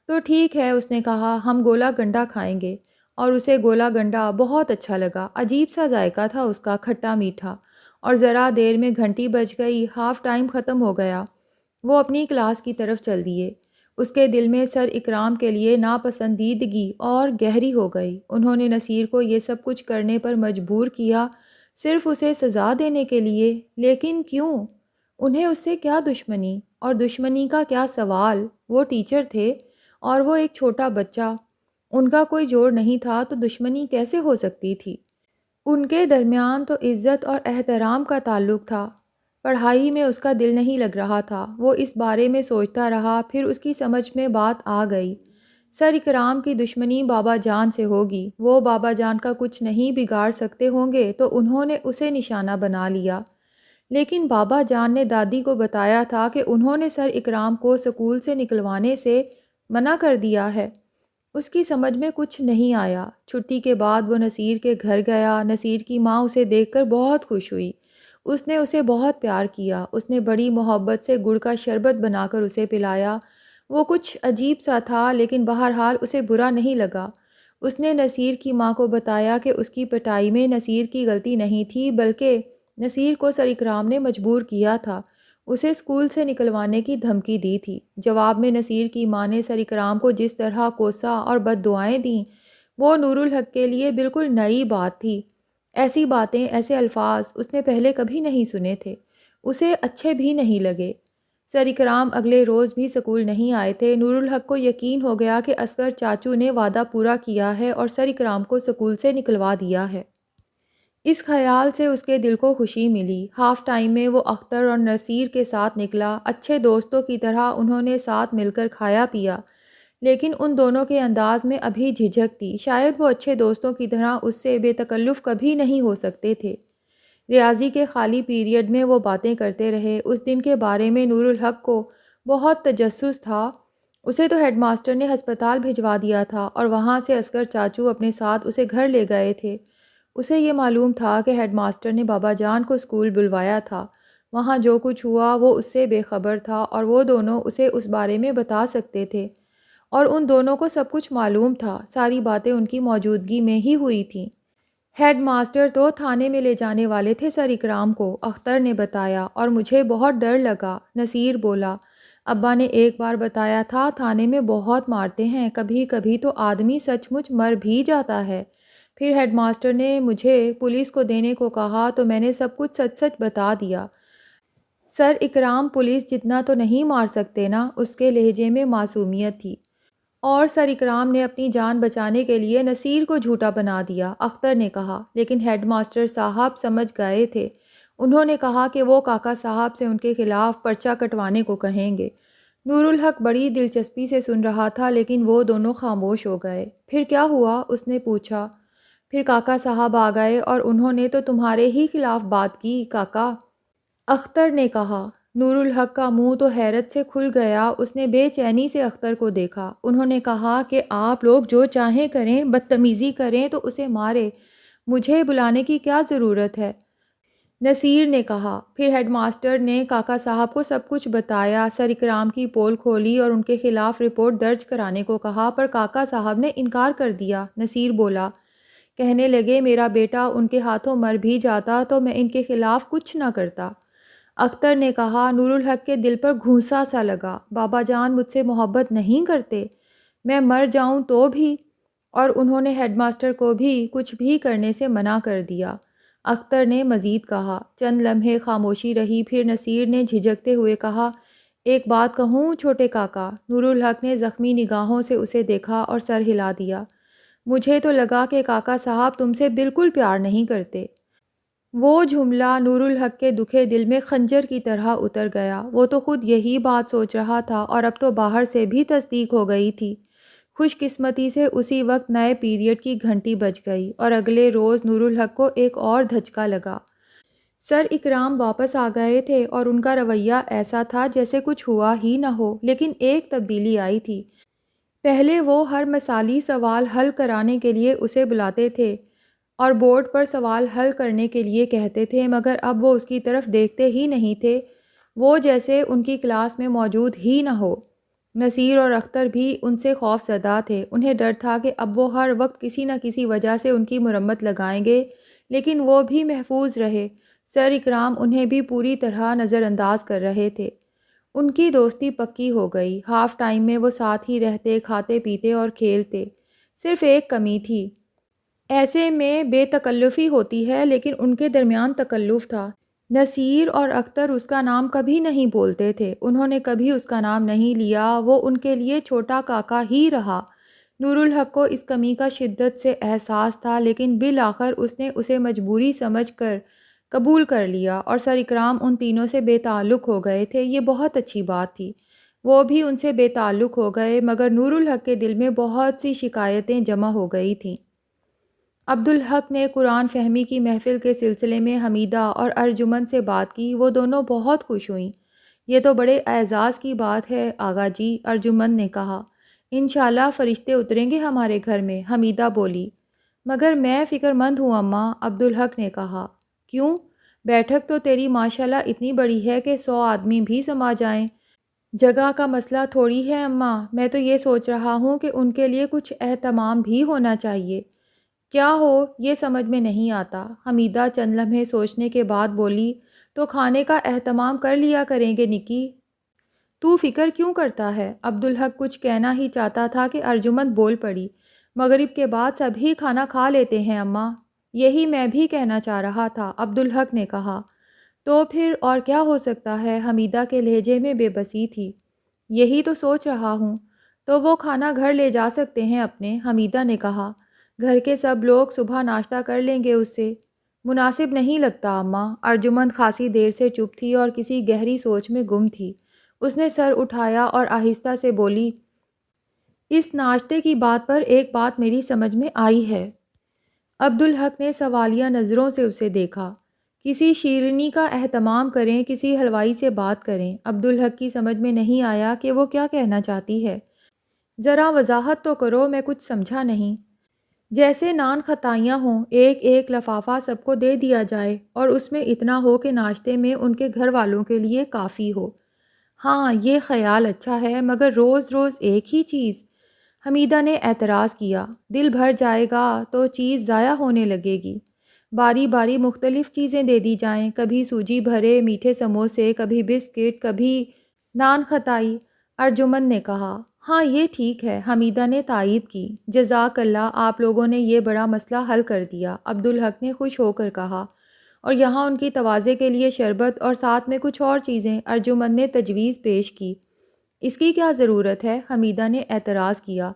تو ٹھیک ہے، اس نے کہا، ہم گولا گنڈا کھائیں گے۔ اور اسے گولا گنڈا بہت اچھا لگا۔ عجیب سا ذائقہ تھا اس کا، کھٹا میٹھا۔ اور ذرا دیر میں گھنٹی بج گئی، ہاف ٹائم ختم ہو گیا۔ وہ اپنی کلاس کی طرف چل دیے۔ اس کے دل میں سر اکرام کے لیے ناپسندیدگی اور گہری ہو گئی۔ انہوں نے نصیر کو یہ سب کچھ کرنے پر مجبور کیا، صرف اسے سزا دینے کے لیے۔ لیکن کیوں؟ انہیں اس سے کیا دشمنی؟ اور دشمنی کا کیا سوال؟ وہ ٹیچر تھے اور وہ ایک چھوٹا بچہ۔ ان کا کوئی جوڑ نہیں تھا تو دشمنی کیسے ہو سکتی تھی؟ ان کے درمیان تو عزت اور احترام کا تعلق تھا۔ پڑھائی میں اس کا دل نہیں لگ رہا تھا۔ وہ اس بارے میں سوچتا رہا، پھر اس کی سمجھ میں بات آ گئی۔ سر اکرام کی دشمنی بابا جان سے ہوگی۔ وہ بابا جان کا کچھ نہیں بگاڑ سکتے ہوں گے تو انہوں نے اسے نشانہ بنا لیا۔ لیکن بابا جان نے دادی کو بتایا تھا کہ انہوں نے سر اکرام کو سکول سے نکلوانے سے منع کر دیا ہے۔ اس کی سمجھ میں کچھ نہیں آیا۔ چھٹی کے بعد وہ نصیر کے گھر گیا۔ نصیر کی ماں اسے دیکھ کر بہت خوش ہوئی۔ اس نے اسے بہت پیار کیا۔ اس نے بڑی محبت سے گڑ کا شربت بنا کر اسے پلایا۔ وہ کچھ عجیب سا تھا لیکن بہرحال اسے برا نہیں لگا۔ اس نے نصیر کی ماں کو بتایا کہ اس کی پٹائی میں نصیر کی غلطی نہیں تھی، بلکہ نصیر کو سر اکرام نے مجبور کیا تھا، اسے اسکول سے نکلوانے کی دھمکی دی تھی۔ جواب میں نصیر کی ماں نے سر اکرام کو جس طرح کوسا اور بد دعائیں دیں، وہ نور الحق کے لیے بالکل نئی بات تھی۔ ایسی باتیں، ایسے الفاظ اس نے پہلے کبھی نہیں سنے تھے۔ اسے اچھے بھی نہیں لگے۔ سر اکرام اگلے روز بھی سکول نہیں آئے تھے۔ نور الحق کو یقین ہو گیا کہ اصغر چاچو نے وعدہ پورا کیا ہے اور سر اکرام کو سکول سے نکلوا دیا ہے۔ اس خیال سے اس کے دل کو خوشی ملی۔ ہاف ٹائم میں وہ اختر اور نصیر کے ساتھ نکلا۔ اچھے دوستوں کی طرح انہوں نے ساتھ مل کر کھایا پیا، لیکن ان دونوں کے انداز میں ابھی جھجک تھی۔ شاید وہ اچھے دوستوں کی طرح اس سے بے تکلف کبھی نہیں ہو سکتے تھے۔ ریاضی کے خالی پیریڈ میں وہ باتیں کرتے رہے۔ اس دن کے بارے میں نور الحق کو بہت تجسس تھا۔ اسے تو ہیڈ ماسٹر نے ہسپتال بھجوا دیا تھا اور وہاں سے اصغر چاچو اپنے ساتھ اسے گھر لے گئے تھے۔ اسے یہ معلوم تھا کہ ہیڈ ماسٹر نے بابا جان کو اسکول بلوایا تھا۔ وہاں جو کچھ ہوا وہ اس سے بے خبر تھا اور وہ دونوں اسے اس بارے میں بتا سکتے تھے، اور ان دونوں کو سب کچھ معلوم تھا۔ ساری باتیں ان کی موجودگی میں ہی ہوئی تھیں۔ ہیڈ ماسٹر تو تھانے میں لے جانے والے تھے سر اکرام کو، اختر نے بتایا، اور مجھے بہت ڈر لگا۔ نصیر بولا، ابا نے ایک بار بتایا تھا تھانے میں بہت مارتے ہیں، کبھی کبھی تو آدمی سچ مچ مر بھی جاتا ہے۔ پھر ہیڈ ماسٹر نے مجھے پولیس کو دینے کو کہا تو میں نے سب کچھ سچ سچ بتا دیا۔ سر اکرام پولیس جتنا تو نہیں مار سکتے نا؟ اس کے لہجے میں معصومیت تھی۔ اور سر اکرام نے اپنی جان بچانے کے لیے نصیر کو جھوٹا بنا دیا، اختر نے کہا۔ لیکن ہیڈ ماسٹر صاحب سمجھ گئے تھے۔ انہوں نے کہا کہ وہ کاکا صاحب سے ان کے خلاف پرچہ کٹوانے کو کہیں گے۔ نور الحق بڑی دلچسپی سے سن رہا تھا لیکن وہ دونوں خاموش ہو گئے۔ پھر کیا ہوا؟ اس نے پوچھا۔ پھر کاکا صاحب آ گئے اور انہوں نے تو تمہارے ہی خلاف بات کی کاکا، اختر نے کہا۔ نور الحق کا منہ تو حیرت سے کھل گیا، اس نے بے چینی سے اختر کو دیکھا۔ انہوں نے کہا کہ آپ لوگ جو چاہیں کریں، بدتمیزی کریں تو اسے مارے، مجھے بلانے کی کیا ضرورت ہے؟ نصیر نے کہا۔ پھر ہیڈ ماسٹر نے کاکا صاحب کو سب کچھ بتایا، سر اکرام کی پول کھولی اور ان کے خلاف رپورٹ درج کرانے کو کہا، پر کاکا صاحب نے انکار کر دیا۔ نصیر بولا، کہنے لگے میرا بیٹا ان کے ہاتھوں مر بھی جاتا تو میں ان کے خلاف کچھ نہ کرتا۔ اختر نے کہا، نور الحق کے دل پر گھونسا سا لگا، بابا جان مجھ سے محبت نہیں کرتے، میں مر جاؤں تو بھی؟ اور انہوں نے ہیڈ ماسٹر کو بھی کچھ بھی کرنے سے منع کر دیا۔ اختر نے مزید کہا۔ چند لمحے خاموشی رہی، پھر نصیر نے جھجکتے ہوئے کہا، ایک بات کہوں چھوٹے کاکا؟ نور الحق نے زخمی نگاہوں سے اسے دیکھا اور سر ہلا دیا۔ مجھے تو لگا کہ کاکا صاحب تم سے بالکل پیار نہیں کرتے۔ وہ جملہ نور الحق کے دکھے دل میں خنجر کی طرح اتر گیا۔ وہ تو خود یہی بات سوچ رہا تھا اور اب تو باہر سے بھی تصدیق ہو گئی تھی۔ خوش قسمتی سے اسی وقت نئے پیریڈ کی گھنٹی بج گئی اور اگلے روز نور الحق کو ایک اور دھچکا لگا۔ سر اکرام واپس آ گئے تھے اور ان کا رویہ ایسا تھا جیسے کچھ ہوا ہی نہ ہو، لیکن ایک تبدیلی آئی تھی۔ پہلے وہ ہر مثالی سوال حل کرانے کے لیے اسے بلاتے تھے اور بورڈ پر سوال حل کرنے کے لیے کہتے تھے، مگر اب وہ اس کی طرف دیکھتے ہی نہیں تھے، وہ جیسے ان کی کلاس میں موجود ہی نہ ہو۔ نصیر اور اختر بھی ان سے خوف زدہ تھے، انہیں ڈر تھا کہ اب وہ ہر وقت کسی نہ کسی وجہ سے ان کی مرمت لگائیں گے، لیکن وہ بھی محفوظ رہے۔ سر اکرام انہیں بھی پوری طرح نظر انداز کر رہے تھے۔ ان کی دوستی پکی ہو گئی، ہاف ٹائم میں وہ ساتھ ہی رہتے، کھاتے پیتے اور کھیلتے۔ صرف ایک کمی تھی، ایسے میں بے تکلفی ہوتی ہے، لیکن ان کے درمیان تکلف تھا۔ نصیر اور اختر اس کا نام کبھی نہیں بولتے تھے، انہوں نے کبھی اس کا نام نہیں لیا، وہ ان کے لیے چھوٹا کاکا ہی رہا۔ نور الحق کو اس کمی کا شدت سے احساس تھا، لیکن بالآخر اس نے اسے مجبوری سمجھ کر قبول کر لیا، اور سر اکرام ان تینوں سے بے تعلق ہو گئے تھے، یہ بہت اچھی بات تھی۔ وہ بھی ان سے بے تعلق ہو گئے، مگر نور الحق کے دل میں بہت سی شکایتیں جمع ہو گئی تھیں۔ عبدالحق نے قرآن فہمی کی محفل کے سلسلے میں حمیدہ اور ارجمن سے بات کی، وہ دونوں بہت خوش ہوئیں۔ یہ تو بڑے اعزاز کی بات ہے آغا جی، ارجمن نے کہا۔ انشاءاللہ فرشتے اتریں گے ہمارے گھر میں، حمیدہ بولی۔ مگر میں فکر مند ہوں اماں، عبدالحق نے کہا۔ کیوں؟ بیٹھک تو تیری ماشاءاللہ اتنی بڑی ہے کہ 100 آدمی بھی سما جائیں۔ جگہ کا مسئلہ تھوڑی ہے اماں، میں تو یہ سوچ رہا ہوں کہ ان کے لیے کچھ اہتمام بھی ہونا چاہیے۔ کیا ہو یہ سمجھ میں نہیں آتا، حمیدہ چند لمحے سوچنے کے بعد بولی۔ تو کھانے کا اہتمام کر لیا کریں گے نکی، تو فکر کیوں کرتا ہے؟ عبدالحق کچھ کہنا ہی چاہتا تھا کہ ارجمن بول پڑی۔ مغرب کے بعد سبھی کھانا کھا لیتے ہیں اماں، یہی میں بھی کہنا چاہ رہا تھا، عبدالحق نے کہا۔ تو پھر اور کیا ہو سکتا ہے؟ حمیدہ کے لہجے میں بے بسی تھی۔ یہی تو سوچ رہا ہوں۔ تو وہ کھانا گھر لے جا سکتے ہیں اپنے، حمیدہ نے کہا۔ گھر کے سب لوگ صبح ناشتہ کر لیں گے اس سے۔ مناسب نہیں لگتا اماں۔ ارجمن خاصی دیر سے چپ تھی اور کسی گہری سوچ میں گم تھی۔ اس نے سر اٹھایا اور آہستہ سے بولی، اس ناشتے کی بات پر ایک بات میری سمجھ میں آئی ہے۔ عبدالحق نے سوالیہ نظروں سے اسے دیکھا۔ کسی شیرنی کا اہتمام کریں، کسی حلوائی سے بات کریں۔ عبدالحق کی سمجھ میں نہیں آیا کہ وہ کیا کہنا چاہتی ہے۔ ذرا وضاحت تو کرو، میں کچھ سمجھا نہیں۔ جیسے نان خطائیاں ہوں، ایک ایک لفافہ سب کو دے دیا جائے اور اس میں اتنا ہو کہ ناشتے میں ان کے گھر والوں کے لیے کافی ہو۔ ہاں یہ خیال اچھا ہے، مگر روز روز ایک ہی چیز؟ حمیدہ نے اعتراض کیا۔ دل بھر جائے گا تو چیز ضائع ہونے لگے گی۔ باری باری مختلف چیزیں دے دی جائیں، کبھی سوجی بھرے میٹھے سموسے، کبھی بسکٹ، کبھی نان خطائی۔ ارجمن نے کہا۔ ہاں یہ ٹھیک ہے، حمیدہ نے تائید کی۔ جزاک اللہ، آپ لوگوں نے یہ بڑا مسئلہ حل کر دیا، عبدالحق نے خوش ہو کر کہا۔ اور یہاں ان کی تواضع کے لیے شربت اور ساتھ میں کچھ اور چیزیں، ارجمن نے تجویز پیش کی۔ اس کی کیا ضرورت ہے؟ حمیدہ نے اعتراض کیا۔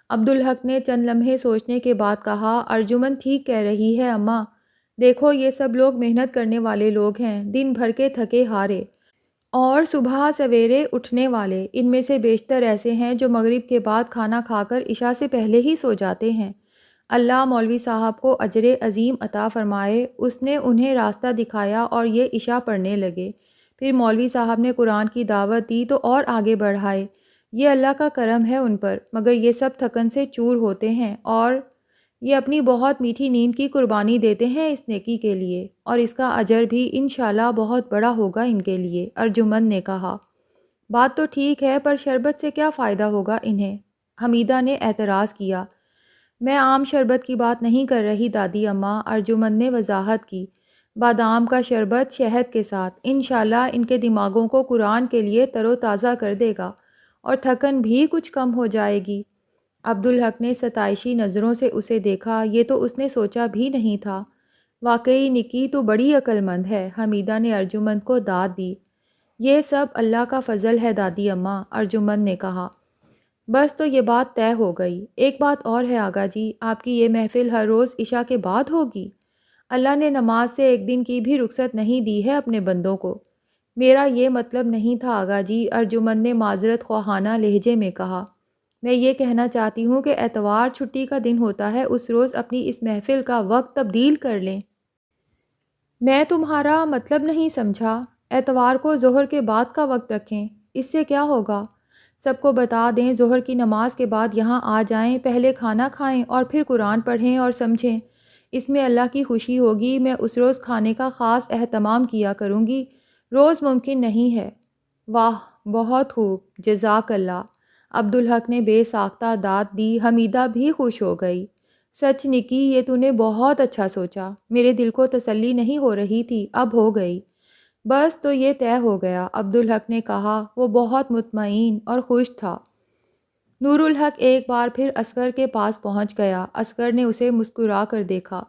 عبدالحق نے چند لمحے سوچنے کے بعد کہا، ارجمن ٹھیک کہہ رہی ہے اماں، دیکھو یہ سب لوگ محنت کرنے والے لوگ ہیں، دن بھر کے تھکے ہارے اور صبح سویرے اٹھنے والے۔ ان میں سے بیشتر ایسے ہیں جو مغرب کے بعد کھانا کھا کر عشاء سے پہلے ہی سو جاتے ہیں۔ اللہ مولوی صاحب کو اجر عظیم عطا فرمائے، اس نے انہیں راستہ دکھایا اور یہ عشاء پڑھنے لگے۔ پھر مولوی صاحب نے قرآن کی دعوت دی تو اور آگے بڑھائے۔ یہ اللہ کا کرم ہے ان پر، مگر یہ سب تھکن سے چور ہوتے ہیں اور یہ اپنی بہت میٹھی نیند کی قربانی دیتے ہیں اس نیکی کے لیے، اور اس کا اجر بھی انشاءاللہ بہت بڑا ہوگا ان کے لیے۔ ارجمند نے کہا، بات تو ٹھیک ہے، پر شربت سے کیا فائدہ ہوگا انہیں؟ حمیدہ نے اعتراض کیا۔ میں عام شربت کی بات نہیں کر رہی دادی اماں، ارجمند نے وضاحت کی۔ بادام کا شربت شہد کے ساتھ انشاءاللہ ان کے دماغوں کو قرآن کے لیے تر و تازہ کر دے گا اور تھکن بھی کچھ کم ہو جائے گی۔ عبدالحق نے ستائشی نظروں سے اسے دیکھا، یہ تو اس نے سوچا بھی نہیں تھا۔ واقعی نکی تو بڑی عقل مند ہے، حمیدہ نے ارجمند کو داد دی۔ یہ سب اللہ کا فضل ہے دادی اماں، ارجمند نے کہا۔ بس تو یہ بات طے ہو گئی۔ ایک بات اور ہے آغا جی، آپ کی یہ محفل ہر روز عشاء کے بعد ہوگی؟ اللہ نے نماز سے ایک دن کی بھی رخصت نہیں دی ہے اپنے بندوں کو۔ میرا یہ مطلب نہیں تھا آغا جی، ارجمند نے معذرت خواہانہ لہجے میں کہا۔ میں یہ کہنا چاہتی ہوں کہ اتوار چھٹی کا دن ہوتا ہے، اس روز اپنی اس محفل کا وقت تبدیل کر لیں۔ میں تمہارا مطلب نہیں سمجھا۔ اتوار کو ظہر کے بعد کا وقت رکھیں، اس سے کیا ہوگا؟ سب کو بتا دیں ظہر کی نماز کے بعد یہاں آ جائیں، پہلے کھانا کھائیں اور پھر قرآن پڑھیں اور سمجھیں۔ اس میں اللہ کی خوشی ہوگی۔ میں اس روز کھانے کا خاص اہتمام کیا کروں گی، روز ممکن نہیں ہے۔ واہ، بہت خوب، جزاک اللہ، عبدالحق نے بے ساختہ داد دی۔ حمیدہ بھی خوش ہو گئی۔ سچ نکی، یہ تو نے بہت اچھا سوچا، میرے دل کو تسلی نہیں ہو رہی تھی، اب ہو گئی۔ بس تو یہ طے ہو گیا، عبدالحق نے کہا۔ وہ بہت مطمئن اور خوش تھا۔ نور الحق ایک بار پھر اصغر کے پاس پہنچ گیا۔ اصغر نے اسے مسکرا کر دیکھا۔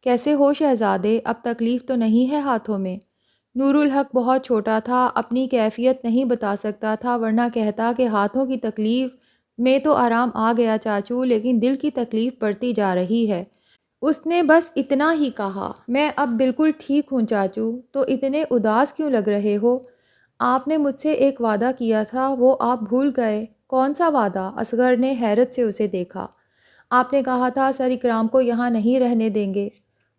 کیسے ہو شہزادے، اب تکلیف تو نہیں ہے ہاتھوں میں؟ نور الحق بہت چھوٹا تھا، اپنی کیفیت نہیں بتا سکتا تھا، ورنہ کہتا کہ ہاتھوں کی تکلیف میں تو آرام آ گیا چاچو، لیکن دل کی تکلیف بڑھتی جا رہی ہے۔ اس نے بس اتنا ہی کہا، میں اب بالکل ٹھیک ہوں چاچو۔ تو اتنے اداس کیوں لگ رہے ہو؟ آپ نے مجھ سے ایک وعدہ کیا تھا، وہ آپ بھول گئے؟ کون سا وعدہ؟ اصغر نے حیرت سے اسے دیکھا۔ آپ نے کہا تھا سر اکرام کو یہاں نہیں رہنے دیں گے۔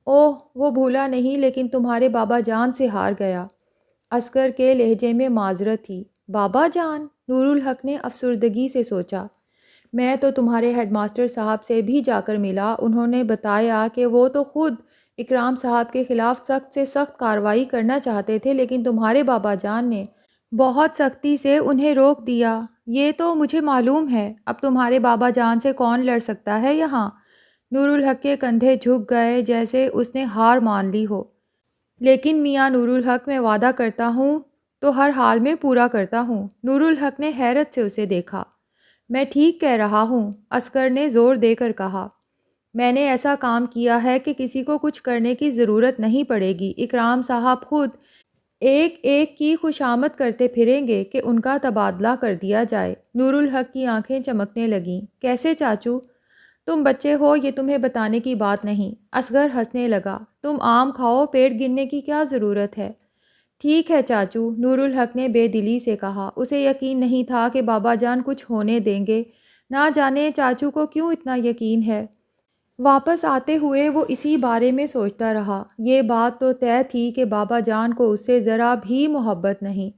اوہ، وہ بھولا نہیں، لیکن تمہارے بابا جان سے ہار گیا۔ اصغر کے لہجے میں معذرت تھی۔ بابا جان؟ نور الحق نے افسردگی سے سوچا۔ میں تو تمہارے ہیڈ ماسٹر صاحب سے بھی جا کر ملا، انہوں نے بتایا کہ وہ تو خود اکرام صاحب کے خلاف سخت سے سخت کارروائی کرنا چاہتے تھے، لیکن تمہارے بابا جان نے بہت سختی سے انہیں روک دیا۔ یہ تو مجھے معلوم ہے، اب تمہارے بابا جان سے کون لڑ سکتا ہے یہاں؟ نور الحق کے کندھے جھک گئے جیسے اس نے ہار مان لی ہو۔ لیکن میاں نور الحق، میں وعدہ کرتا ہوں تو ہر حال میں پورا کرتا ہوں۔ نور الحق نے حیرت سے اسے دیکھا۔ میں ٹھیک کہہ رہا ہوں، اصغر نے زور دے کر کہا۔ میں نے ایسا کام کیا ہے کہ کسی کو کچھ کرنے کی ضرورت نہیں پڑے گی۔ اکرام صاحب خود ایک ایک کی خوشامد کرتے پھریں گے کہ ان کا تبادلہ کر دیا جائے۔ نور الحق کی آنکھیں چمکنے لگیں۔ کیسے چاچو؟ تم بچے ہو، یہ تمہیں بتانے کی بات نہیں۔ اصغر ہنسنے لگا۔ تم آم کھاؤ، پیٹ گننے کی کیا ضرورت ہے؟ ٹھیک ہے چاچو، نور الحق نے بے دلی سے کہا۔ اسے یقین نہیں تھا کہ بابا جان کچھ ہونے دیں گے، نہ جانے چاچو کو کیوں اتنا یقین ہے۔ واپس آتے ہوئے وہ اسی بارے میں سوچتا رہا۔ یہ بات تو طے تھی کہ بابا جان کو اس سے ذرا بھی محبت نہیں۔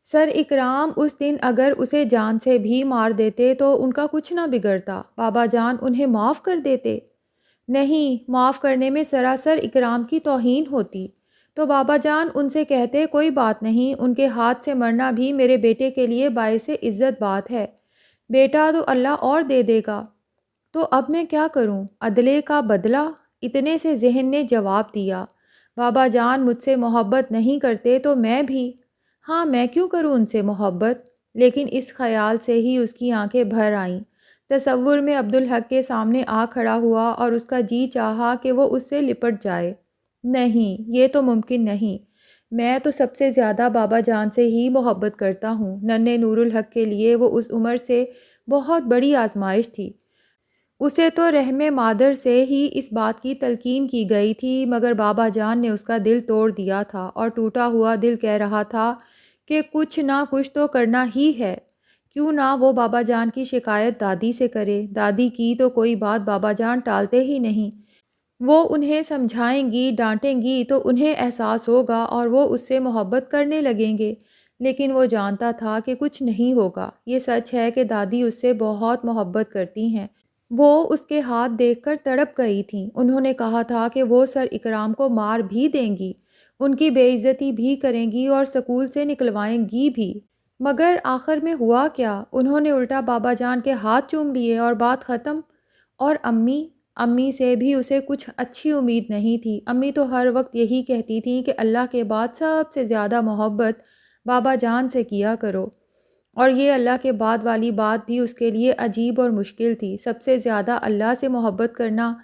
سر اکرام اس دن اگر اسے جان سے بھی مار دیتے تو ان کا کچھ نہ بگڑتا، بابا جان انہیں معاف کر دیتے۔ نہیں، معاف کرنے میں سراسر اکرام کی توہین ہوتی تو بابا جان ان سے کہتے کوئی بات نہیں، ان کے ہاتھ سے مرنا بھی میرے بیٹے کے لیے باعث عزت بات ہے، بیٹا تو اللہ اور دے دے گا۔ تو اب میں کیا کروں؟ عدلے کا بدلہ؟ اتنے سے ذہن نے جواب دیا، بابا جان مجھ سے محبت نہیں کرتے تو میں بھی، ہاں میں کیوں کروں ان سے محبت؟ لیکن اس خیال سے ہی اس کی آنکھیں بھر آئیں۔ تصور میں عبدالحق کے سامنے آ کھڑا ہوا اور اس کا جی چاہا کہ وہ اس سے لپٹ جائے۔ نہیں، یہ تو ممکن نہیں، میں تو سب سے زیادہ بابا جان سے ہی محبت کرتا ہوں۔ ننھے نور الحق کے لیے وہ اس عمر سے بہت بڑی آزمائش تھی۔ اسے تو رحم مادر سے ہی اس بات کی تلقین کی گئی تھی، مگر بابا جان نے اس کا دل توڑ دیا تھا اور ٹوٹا ہوا دل کہہ رہا تھا کہ کچھ نہ کچھ تو کرنا ہی ہے۔ کیوں نہ وہ بابا جان کی شکایت دادی سے کرے؟ دادی کی تو کوئی بات بابا جان ٹالتے ہی نہیں۔ وہ انہیں سمجھائیں گی، ڈانٹیں گی تو انہیں احساس ہوگا اور وہ اس سے محبت کرنے لگیں گے۔ لیکن وہ جانتا تھا کہ کچھ نہیں ہوگا۔ یہ سچ ہے کہ دادی اس سے بہت محبت کرتی ہیں۔ وہ اس کے ہاتھ دیکھ کر تڑپ گئی تھیں۔ انہوں نے کہا تھا کہ وہ سر اکرام کو مار بھی دیں گی، ان کی بے عزتی بھی کریں گی اور سکول سے نکلوائیں گی بھی۔ مگر آخر میں ہوا کیا؟ انہوں نے الٹا بابا جان کے ہاتھ چوم لیے اور بات ختم۔ اور امی سے بھی اسے کچھ اچھی امید نہیں تھی۔ امی تو ہر وقت یہی کہتی تھیں کہ اللہ کے بعد سب سے زیادہ محبت بابا جان سے کیا کرو، اور یہ اللہ کے بعد والی بات بھی اس کے لیے عجیب اور مشکل تھی۔ سب سے زیادہ اللہ سے محبت کرنا،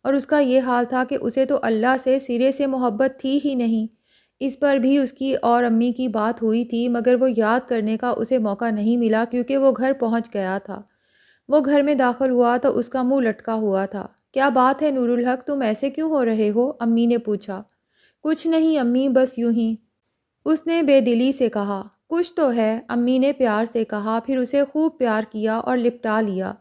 اور اس کا یہ حال تھا کہ اسے تو اللہ سے سرے سے محبت تھی ہی نہیں۔ اس پر بھی اس کی اور امی کی بات ہوئی تھی، مگر وہ یاد کرنے کا اسے موقع نہیں ملا کیونکہ وہ گھر پہنچ گیا تھا۔ وہ گھر میں داخل ہوا تو اس کا منہ لٹکا ہوا تھا۔ کیا بات ہے نور الحق، تم ایسے کیوں ہو رہے ہو؟ امی نے پوچھا۔ کچھ نہیں امی، بس یوں ہی، اس نے بے دلی سے کہا۔ کچھ تو ہے، امی نے پیار سے کہا، پھر اسے خوب پیار کیا اور لپٹا لیا۔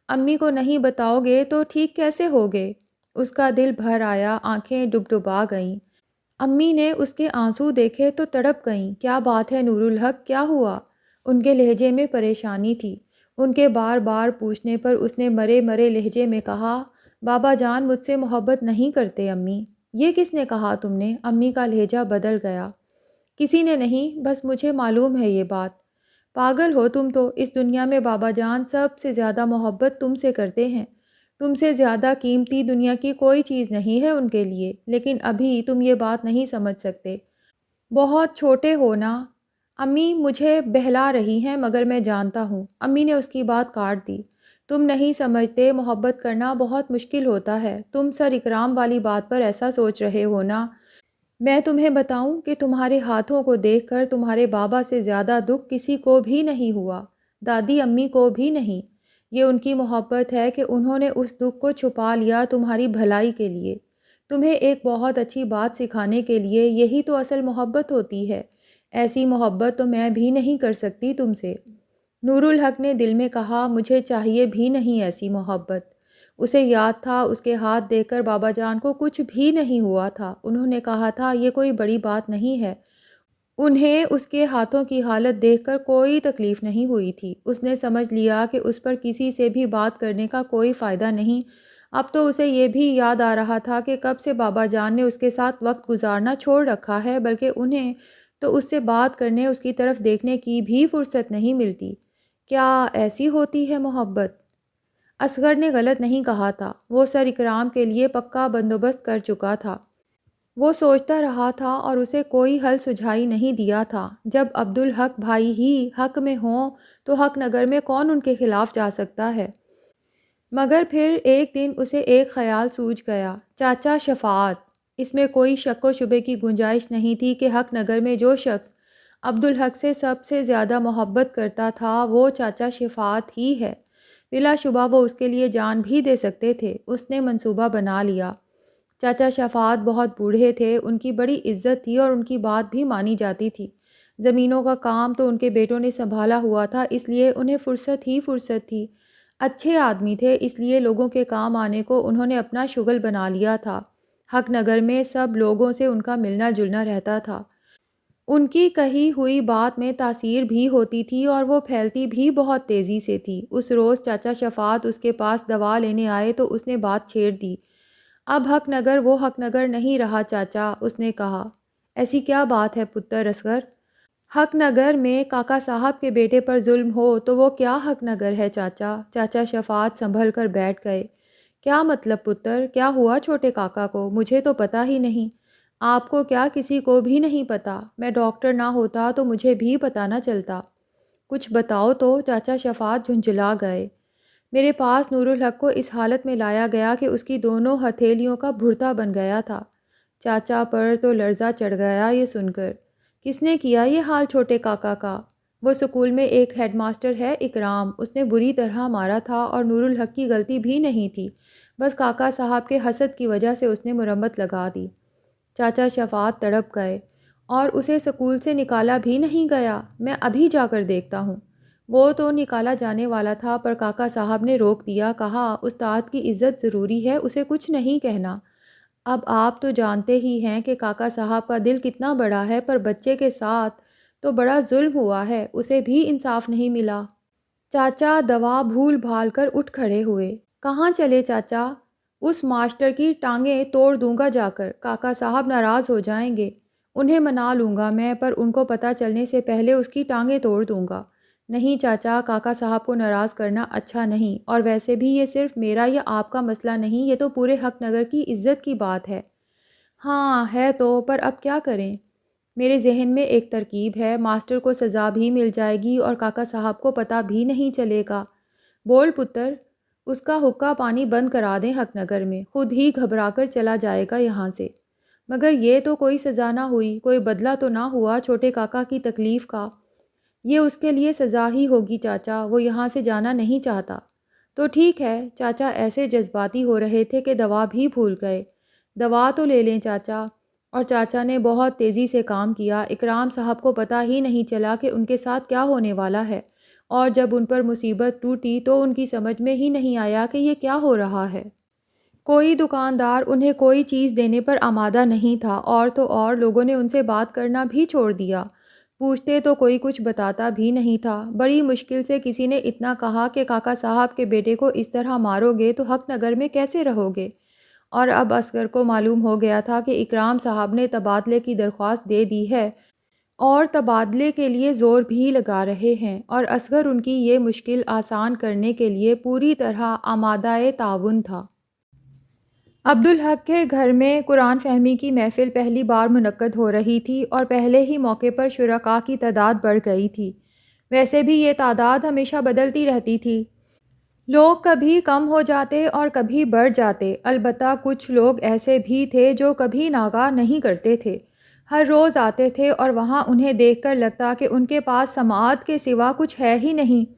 امی کو نہیں بتاؤ گے تو ٹھیک کیسے ہوگے؟ اس کا دل بھر آیا، آنکھیں ڈبڈبا گئیں۔ امی نے اس کے آنسو دیکھے تو تڑپ گئیں۔ کیا بات ہے نور الحق، کیا ہوا؟ ان کے لہجے میں پریشانی تھی۔ ان کے بار بار پوچھنے پر اس نے مرے مرے لہجے میں کہا، بابا جان مجھ سے محبت نہیں کرتے امی۔ یہ کس نے کہا تم نے؟ امی کا لہجہ بدل گیا۔ کسی نے نہیں، بس مجھے معلوم ہے یہ بات۔ پاگل ہو تم تو، اس دنیا میں بابا جان سب سے زیادہ محبت تم سے کرتے ہیں۔ تم سے زیادہ قیمتی دنیا کی کوئی چیز نہیں ہے ان کے لیے، لیکن ابھی تم یہ بات نہیں سمجھ سکتے۔ بہت چھوٹے ہو نا۔ امی مجھے بہلا رہی ہیں مگر میں جانتا ہوں۔ امی نے اس کی بات کاٹ دی۔ تم نہیں سمجھتے، محبت کرنا بہت مشکل ہوتا ہے۔ تم سر اکرام والی بات پر ایسا سوچ رہے ہو نا۔ میں تمہیں بتاؤں کہ تمہارے ہاتھوں کو دیکھ کر تمہارے بابا سے زیادہ دکھ کسی کو بھی نہیں ہوا، دادی امی کو بھی نہیں۔ یہ ان کی محبت ہے کہ انہوں نے اس دکھ کو چھپا لیا تمہاری بھلائی کے لیے، تمہیں ایک بہت اچھی بات سکھانے کے لیے۔ یہی تو اصل محبت ہوتی ہے۔ ایسی محبت تو میں بھی نہیں کر سکتی تم سے۔ نور الحق نے دل میں کہا، مجھے چاہیے بھی نہیں ایسی محبت۔ اسے یاد تھا اس کے ہاتھ دیکھ کر بابا جان کو کچھ بھی نہیں ہوا تھا۔ انہوں نے کہا تھا یہ کوئی بڑی بات نہیں ہے۔ انہیں اس کے ہاتھوں کی حالت دیکھ کر کوئی تکلیف نہیں ہوئی تھی۔ اس نے سمجھ لیا کہ اس پر کسی سے بھی بات کرنے کا کوئی فائدہ نہیں۔ اب تو اسے یہ بھی یاد آ رہا تھا کہ کب سے بابا جان نے اس کے ساتھ وقت گزارنا چھوڑ رکھا ہے، بلکہ انہیں تو اس سے بات کرنے، اس کی طرف دیکھنے کی بھی فرصت نہیں ملتی۔ کیا ایسی ہوتی ہے محبت؟ اصغر نے غلط نہیں کہا تھا۔ وہ سر اکرام کے لیے پکا بندوبست کر چکا تھا۔ وہ سوچتا رہا تھا اور اسے کوئی حل سجھائی نہیں دیا تھا۔ جب عبدالحق بھائی ہی حق میں ہوں تو حق نگر میں کون ان کے خلاف جا سکتا ہے؟ مگر پھر ایک دن اسے ایک خیال سوجھ گیا، چاچا شفاعت۔ اس میں کوئی شک و شبے کی گنجائش نہیں تھی کہ حق نگر میں جو شخص عبدالحق سے سب سے زیادہ محبت کرتا تھا وہ چاچا شفاعت ہی ہے۔ بلا شبہ وہ اس کے لیے جان بھی دے سکتے تھے۔ اس نے منصوبہ بنا لیا۔ چاچا شفاعت بہت بوڑھے تھے، ان کی بڑی عزت تھی اور ان کی بات بھی مانی جاتی تھی۔ زمینوں کا کام تو ان کے بیٹوں نے سنبھالا ہوا تھا، اس لیے انہیں فرصت ہی فرصت تھی۔ اچھے آدمی تھے، اس لیے لوگوں کے کام آنے کو انہوں نے اپنا شغل بنا لیا تھا۔ حق نگر میں سب لوگوں سے ان کا ملنا جلنا رہتا تھا۔ ان کی کہی ہوئی بات میں تاثیر بھی ہوتی تھی اور وہ پھیلتی بھی بہت تیزی سے تھی۔ اس روز چاچا شفاعت اس کے پاس دوا لینے آئے تو اس نے بات چھیڑ دی۔ اب حق نگر وہ حق نگر نہیں رہا چاچا، اس نے کہا۔ ایسی کیا بات ہے پتر اصغر؟ حق نگر میں کاکا صاحب کے بیٹے پر ظلم ہو تو وہ کیا حق نگر ہے چاچا؟ چاچا شفاعت سنبھل کر بیٹھ گئے۔ کیا مطلب پتر؟ کیا ہوا چھوٹے کاکا کو؟ مجھے تو پتہ ہی نہیں۔ آپ کو کیا کسی کو بھی نہیں پتہ؟ میں ڈاکٹر نہ ہوتا تو مجھے بھی پتہ نہ چلتا۔ کچھ بتاؤ تو۔ چاچا شفاعت جھنجھلا گئے۔ میرے پاس نور الحق کو اس حالت میں لایا گیا کہ اس کی دونوں ہتھیلیوں کا بھرتا بن گیا تھا۔ چاچا پر تو لرزہ چڑھ گیا یہ سن کر۔ کس نے کیا یہ حال چھوٹے کاکا کا؟ وہ سکول میں ایک ہیڈ ماسٹر ہے اکرام، اس نے بری طرح مارا تھا اور نور الحق کی غلطی بھی نہیں تھی، بس کاکا صاحب کے حسد کی وجہ سے اس نے مرمت لگا دی۔ چاچا شفاعت تڑپ گئے۔ اور اسے سکول سے نکالا بھی نہیں گیا؟ میں ابھی جا کر دیکھتا ہوں۔ وہ تو نکالا جانے والا تھا پر کاکا صاحب نے روک دیا، کہا استاد کی عزت ضروری ہے، اسے کچھ نہیں کہنا۔ اب آپ تو جانتے ہی ہیں کہ کاکا صاحب کا دل کتنا بڑا ہے، پر بچے کے ساتھ تو بڑا ظلم ہوا ہے، اسے بھی انصاف نہیں ملا۔ چاچا دوا بھول بھال کر اٹھ کھڑے ہوئے۔ کہاں چلے چاچا؟ اس ماسٹر کی ٹانگیں توڑ دوں گا جا کر، کاکا صاحب ناراض ہو جائیں گے۔ انہیں منا لوں گا میں، پر ان کو پتہ چلنے سے پہلے اس کی ٹانگیں توڑ دوں گا۔ نہیں چاچا، کاکا صاحب کو ناراض کرنا اچھا نہیں، اور ویسے بھی یہ صرف میرا یا آپ کا مسئلہ نہیں، یہ تو پورے حق نگر کی عزت کی بات ہے۔ ہاں ہے تو، پر اب کیا کریں؟ میرے ذہن میں ایک ترکیب ہے، ماسٹر کو سزا بھی مل جائے گی اور کاکا صاحب کو پتہ بھی نہیں چلے گا۔ بول پتر، اس کا حقہ پانی بند کرا دیں حق نگر میں، خود ہی گھبرا کر چلا جائے گا یہاں سے۔ مگر یہ تو کوئی سزا نہ ہوئی، کوئی بدلہ تو نہ ہوا چھوٹے کاکا کی تکلیف کا۔ یہ اس کے لیے سزا ہی ہوگی چاچا، وہ یہاں سے جانا نہیں چاہتا۔ تو ٹھیک ہے، چاچا ایسے جذباتی ہو رہے تھے کہ دوا بھی بھول گئے۔ دوا تو لے لیں چاچا۔ اور چاچا نے بہت تیزی سے کام کیا۔ اکرام صاحب کو پتہ ہی نہیں چلا کہ ان کے ساتھ کیا ہونے والا ہے، اور جب ان پر مصیبت ٹوٹی تو ان کی سمجھ میں ہی نہیں آیا کہ یہ کیا ہو رہا ہے۔ کوئی دکاندار انہیں کوئی چیز دینے پر آمادہ نہیں تھا، اور تو اور لوگوں نے ان سے بات کرنا بھی چھوڑ دیا۔ پوچھتے تو کوئی کچھ بتاتا بھی نہیں تھا۔ بڑی مشکل سے کسی نے اتنا کہا کہ کاکا صاحب کے بیٹے کو اس طرح مارو گے تو حق نگر میں کیسے رہو گے؟ اور اب اصغر کو معلوم ہو گیا تھا کہ اکرام صاحب نے تبادلے کی درخواست دے دی ہے، اور تبادلے کے لیے زور بھی لگا رہے ہیں، اور اصغر ان کی یہ مشکل آسان کرنے کے لیے پوری طرح آمادہ تعاون تھا۔ عبدالحق کے گھر میں قرآن فہمی کی محفل پہلی بار منعقد ہو رہی تھی، اور پہلے ہی موقع پر شرکاء کی تعداد بڑھ گئی تھی۔ ویسے بھی یہ تعداد ہمیشہ بدلتی رہتی تھی، لوگ کبھی کم ہو جاتے اور کبھی بڑھ جاتے، البتہ کچھ لوگ ایسے بھی تھے جو کبھی ناغہ نہیں کرتے تھے، ہر روز آتے تھے، اور وہاں انہیں دیکھ کر لگتا کہ ان کے پاس سماعت کے سوا کچھ ہے ہی نہیں۔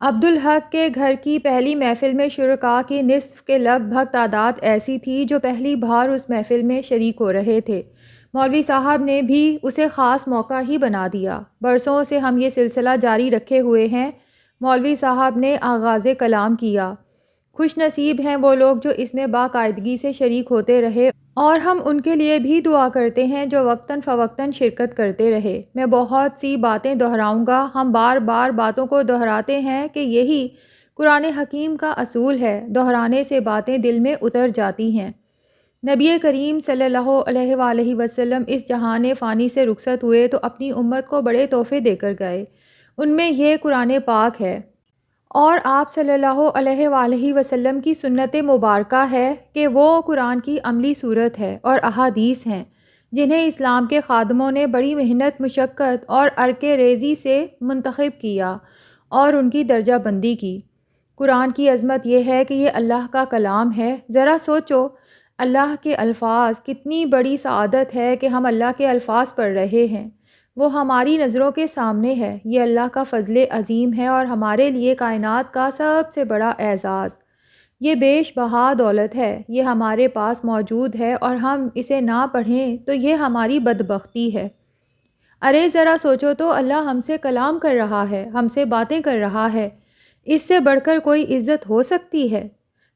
عبدالحق کے گھر کی پہلی محفل میں شرکاء کی نصف کے لگ بھگ تعداد ایسی تھی جو پہلی بار اس محفل میں شریک ہو رہے تھے۔ مولوی صاحب نے بھی اسے خاص موقع ہی بنا دیا۔ برسوں سے ہم یہ سلسلہ جاری رکھے ہوئے ہیں۔ مولوی صاحب نے آغاز کلام کیا۔ خوش نصیب ہیں وہ لوگ جو اس میں باقاعدگی سے شریک ہوتے رہے، اور ہم ان کے لیے بھی دعا کرتے ہیں جو وقتاً فوقتاً شرکت کرتے رہے۔ میں بہت سی باتیں دہراؤں گا، ہم بار بار باتوں کو دہراتے ہیں کہ یہی قرآن حکیم کا اصول ہے، دہرانے سے باتیں دل میں اتر جاتی ہیں۔ نبی کریم صلی اللہ علیہ وآلہ وسلم اس جہان فانی سے رخصت ہوئے تو اپنی امت کو بڑے تحفے دے کر گئے، ان میں یہ قرآن پاک ہے، اور آپ صلی اللہ علیہ وآلہ وسلم کی سنت مبارکہ ہے کہ وہ قرآن کی عملی صورت ہے، اور احادیث ہیں جنہیں اسلام کے خادموں نے بڑی محنت، مشقت اور عرق ریزی سے منتخب کیا اور ان کی درجہ بندی کی۔ قرآن کی عظمت یہ ہے کہ یہ اللہ کا کلام ہے۔ ذرا سوچو، اللہ کے الفاظ، کتنی بڑی سعادت ہے کہ ہم اللہ کے الفاظ پڑھ رہے ہیں، وہ ہماری نظروں کے سامنے ہے۔ یہ اللہ کا فضل عظیم ہے اور ہمارے لیے کائنات کا سب سے بڑا اعزاز۔ یہ بیش بہا دولت ہے، یہ ہمارے پاس موجود ہے، اور ہم اسے نہ پڑھیں تو یہ ہماری بدبختی ہے۔ ارے ذرا سوچو تو، اللہ ہم سے کلام کر رہا ہے، ہم سے باتیں کر رہا ہے، اس سے بڑھ کر کوئی عزت ہو سکتی ہے؟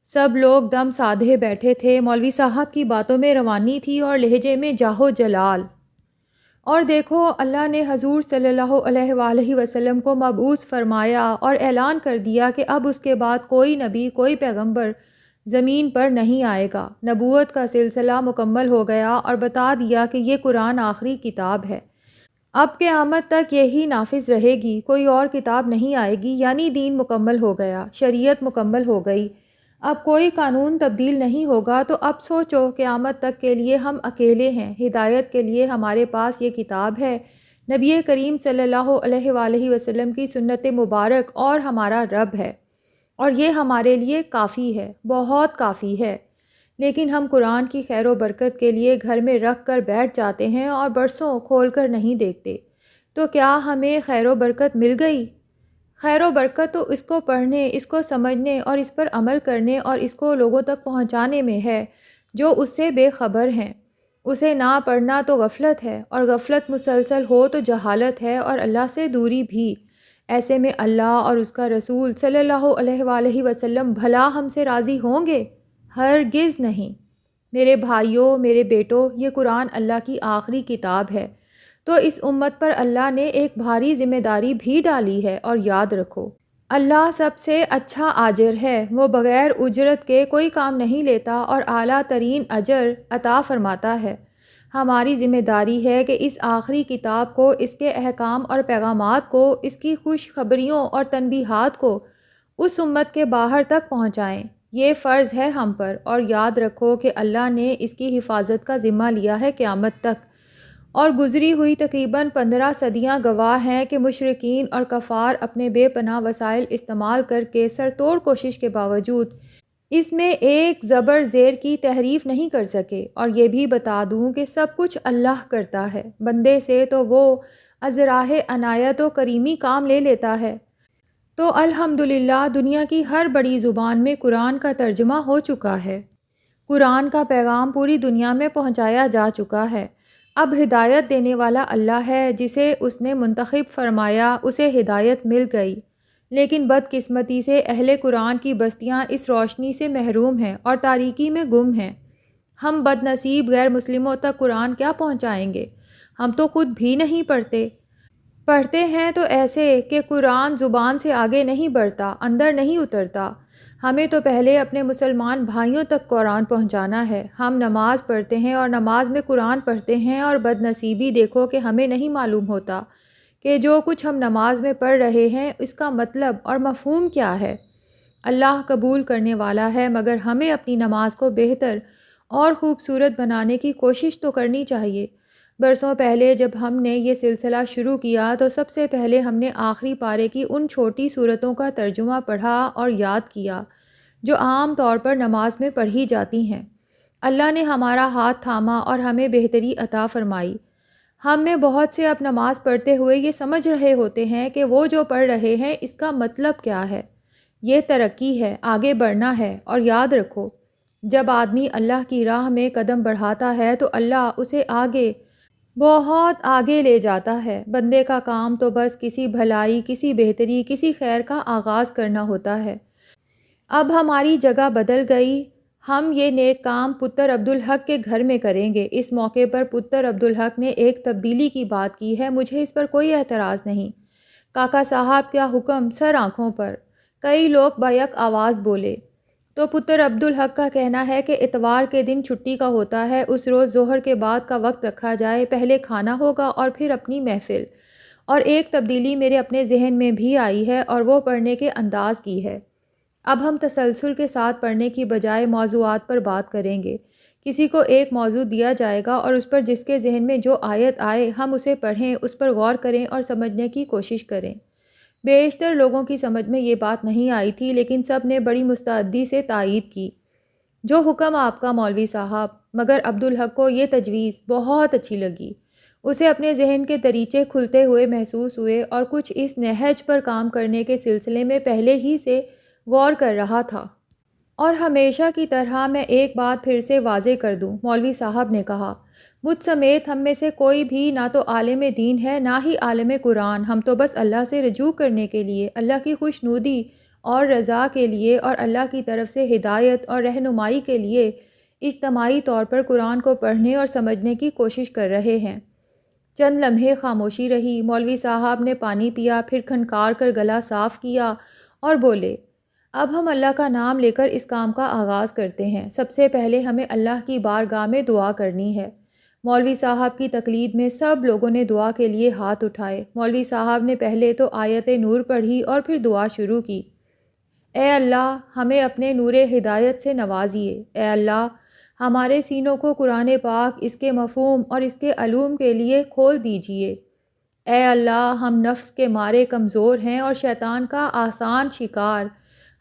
سب لوگ دم سادھے بیٹھے تھے، مولوی صاحب کی باتوں میں روانی تھی اور لہجے میں جاہ جلال۔ اور دیکھو، اللہ نے حضور صلی اللہ علیہ وآلہ وسلم کو مبعوث فرمایا اور اعلان کر دیا کہ اب اس کے بعد کوئی نبی، کوئی پیغمبر زمین پر نہیں آئے گا۔ نبوت کا سلسلہ مکمل ہو گیا، اور بتا دیا کہ یہ قرآن آخری کتاب ہے، اب قیامت تک یہی نافذ رہے گی، کوئی اور کتاب نہیں آئے گی، یعنی دین مکمل ہو گیا، شریعت مکمل ہو گئی، اب کوئی قانون تبدیل نہیں ہوگا۔ تو اب سوچو، قیامت تک کے لیے ہم اکیلے ہیں، ہدایت کے لیے ہمارے پاس یہ کتاب ہے، نبی کریم صلی اللہ علیہ وآلہ وسلم کی سنت مبارک، اور ہمارا رب ہے، اور یہ ہمارے لیے کافی ہے، بہت کافی ہے۔ لیکن ہم قرآن کی خیر و برکت کے لیے گھر میں رکھ کر بیٹھ جاتے ہیں اور برسوں کھول کر نہیں دیکھتے۔ تو کیا ہمیں خیر و برکت مل گئی؟ خیر و برکت تو اس کو پڑھنے، اس کو سمجھنے اور اس پر عمل کرنے اور اس کو لوگوں تک پہنچانے میں ہے جو اس سے بے خبر ہیں۔ اسے نہ پڑھنا تو غفلت ہے، اور غفلت مسلسل ہو تو جہالت ہے، اور اللہ سے دوری بھی۔ ایسے میں اللہ اور اس کا رسول صلی اللہ علیہ وآلہ وسلم بھلا ہم سے راضی ہوں گے؟ ہرگز نہیں۔ میرے بھائیوں، میرے بیٹوں، یہ قرآن اللہ کی آخری کتاب ہے، تو اس امت پر اللہ نے ایک بھاری ذمہ داری بھی ڈالی ہے، اور یاد رکھو اللہ سب سے اچھا اجر ہے، وہ بغیر اجرت کے کوئی کام نہیں لیتا اور اعلیٰ ترین اجر عطا فرماتا ہے۔ ہماری ذمہ داری ہے کہ اس آخری کتاب کو، اس کے احکام اور پیغامات کو، اس کی خوشخبریوں اور تنبیہات کو اس امت کے باہر تک پہنچائیں۔ یہ فرض ہے ہم پر، اور یاد رکھو کہ اللہ نے اس کی حفاظت کا ذمہ لیا ہے قیامت تک، اور گزری ہوئی تقریباً 15 صدیاں گواہ ہیں کہ مشرکین اور کفار اپنے بے پناہ وسائل استعمال کر کے سرتوڑ کوشش کے باوجود اس میں ایک زبر زیر کی تحریف نہیں کر سکے۔ اور یہ بھی بتا دوں کہ سب کچھ اللہ کرتا ہے، بندے سے تو وہ ازراہ عنایت و کریمی کام لے لیتا ہے۔ تو الحمدللہ دنیا کی ہر بڑی زبان میں قرآن کا ترجمہ ہو چکا ہے، قرآن کا پیغام پوری دنیا میں پہنچایا جا چکا ہے۔ اب ہدایت دینے والا اللہ ہے، جسے اس نے منتخب فرمایا اسے ہدایت مل گئی، لیکن بدقسمتی سے اہل قرآن کی بستیاں اس روشنی سے محروم ہیں اور تاریکی میں گم ہیں۔ ہم بد نصیب غیر مسلموں تک قرآن کیا پہنچائیں گے؟ ہم تو خود بھی نہیں پڑھتے ہیں تو ایسے کہ قرآن زبان سے آگے نہیں بڑھتا، اندر نہیں اترتا۔ ہمیں تو پہلے اپنے مسلمان بھائیوں تک قرآن پہنچانا ہے۔ ہم نماز پڑھتے ہیں اور نماز میں قرآن پڑھتے ہیں، اور بد نصیبی دیکھو کہ ہمیں نہیں معلوم ہوتا کہ جو کچھ ہم نماز میں پڑھ رہے ہیں اس کا مطلب اور مفہوم کیا ہے۔ اللہ قبول کرنے والا ہے، مگر ہمیں اپنی نماز کو بہتر اور خوبصورت بنانے کی کوشش تو کرنی چاہیے۔ برسوں پہلے جب ہم نے یہ سلسلہ شروع کیا تو سب سے پہلے ہم نے آخری پارے کی ان چھوٹی صورتوں کا ترجمہ پڑھا اور یاد کیا جو عام طور پر نماز میں پڑھی جاتی ہیں۔ اللہ نے ہمارا ہاتھ تھاما اور ہمیں بہتری عطا فرمائی۔ ہم میں بہت سے اب نماز پڑھتے ہوئے یہ سمجھ رہے ہوتے ہیں کہ وہ جو پڑھ رہے ہیں اس کا مطلب کیا ہے۔ یہ ترقی ہے، آگے بڑھنا ہے، اور یاد رکھو جب آدمی اللہ کی راہ میں قدم بڑھاتا ہے تو اللہ اسے آگے، بہت آگے لے جاتا ہے۔ بندے کا کام تو بس کسی بھلائی، کسی بہتری، کسی خیر کا آغاز کرنا ہوتا ہے۔ اب ہماری جگہ بدل گئی، ہم یہ نیک کام پتر عبدالحق کے گھر میں کریں گے۔ اس موقع پر پتر عبدالحق نے ایک تبدیلی کی بات کی ہے، مجھے اس پر کوئی اعتراض نہیں۔ کاکا صاحب کیا حکم، سر آنکھوں پر، کئی لوگ بیک آواز بولے۔ تو پتر عبدالحق کا کہنا ہے کہ اتوار کے دن چھٹی کا ہوتا ہے، اس روز ظہر کے بعد کا وقت رکھا جائے، پہلے کھانا ہوگا اور پھر اپنی محفل۔ اور ایک تبدیلی میرے اپنے ذہن میں بھی آئی ہے، اور وہ پڑھنے کے انداز کی ہے۔ اب ہم تسلسل کے ساتھ پڑھنے کی بجائے موضوعات پر بات کریں گے۔ کسی کو ایک موضوع دیا جائے گا اور اس پر جس کے ذہن میں جو آیت آئے ہم اسے پڑھیں، اس پر غور کریں اور سمجھنے کی کوشش کریں۔ بیشتر لوگوں کی سمجھ میں یہ بات نہیں آئی تھی، لیکن سب نے بڑی مستعدی سے تائید کی۔ جو حکم آپ کا مولوی صاحب۔ مگر عبدالحق کو یہ تجویز بہت اچھی لگی۔ اسے اپنے ذہن کے دریچے کھلتے ہوئے محسوس ہوئے، اور کچھ اس نہج پر کام کرنے کے سلسلے میں پہلے ہی سے غور کر رہا تھا۔ اور ہمیشہ کی طرح میں ایک بات پھر سے واضح کر دوں، مولوی صاحب نے کہا، مجھ سمیت ہم میں سے کوئی بھی نہ تو عالم دین ہے نہ ہی عالم قرآن، ہم تو بس اللہ سے رجوع کرنے کے لیے، اللہ کی خوشنودی اور رضا کے لیے اور اللہ کی طرف سے ہدایت اور رہنمائی کے لیے اجتماعی طور پر قرآن کو پڑھنے اور سمجھنے کی کوشش کر رہے ہیں۔ چند لمحے خاموشی رہی، مولوی صاحب نے پانی پیا، پھر کھنکار کر گلا صاف کیا اور بولے، اب ہم اللہ کا نام لے کر اس کام کا آغاز کرتے ہیں۔ سب سے پہلے ہمیں اللہ کی بارگاہ میں دعا کرنی ہے۔ مولوی صاحب کی تقلید میں سب لوگوں نے دعا کے لیے ہاتھ اٹھائے۔ مولوی صاحب نے پہلے تو آیت نور پڑھی اور پھر دعا شروع کی۔ اے اللہ، ہمیں اپنے نور ہدایت سے نوازیے۔ اے اللہ، ہمارے سینوں کو قرآن پاک، اس کے مفہوم اور اس کے علوم کے لیے کھول دیجیے۔ اے اللہ، ہم نفس کے مارے کمزور ہیں اور شیطان کا آسان شکار،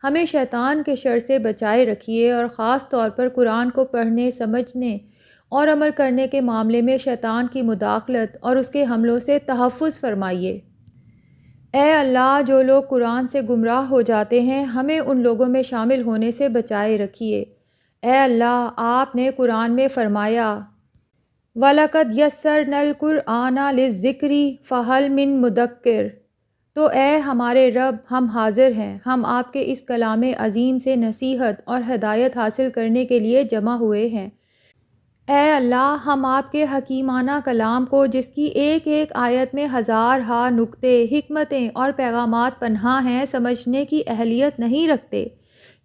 ہمیں شیطان کے شر سے بچائے رکھیے، اور خاص طور پر قرآن کو پڑھنے، سمجھنے اور عمل کرنے کے معاملے میں شیطان کی مداخلت اور اس کے حملوں سے تحفظ فرمائیے۔ اے اللہ، جو لوگ قرآن سے گمراہ ہو جاتے ہیں ہمیں ان لوگوں میں شامل ہونے سے بچائے رکھیے۔ اے اللہ، آپ نے قرآن میں فرمایا، وَلَقَدْ يَسَّرْنَا الْقُرْآنَ لِلذِّكْرِ فَهَلْ مِن مُدَّكِّرٍ۔ تو اے ہمارے رب، ہم حاضر ہیں، ہم آپ کے اس کلام عظیم سے نصیحت اور ہدایت حاصل کرنے کے لیے جمع ہوئے ہیں۔ اے اللہ، ہم آپ کے حکیمانہ کلام کو، جس کی ایک ایک آیت میں ہزار ہا نکتے، حکمتیں اور پیغامات پنہاں ہیں، سمجھنے کی اہلیت نہیں رکھتے،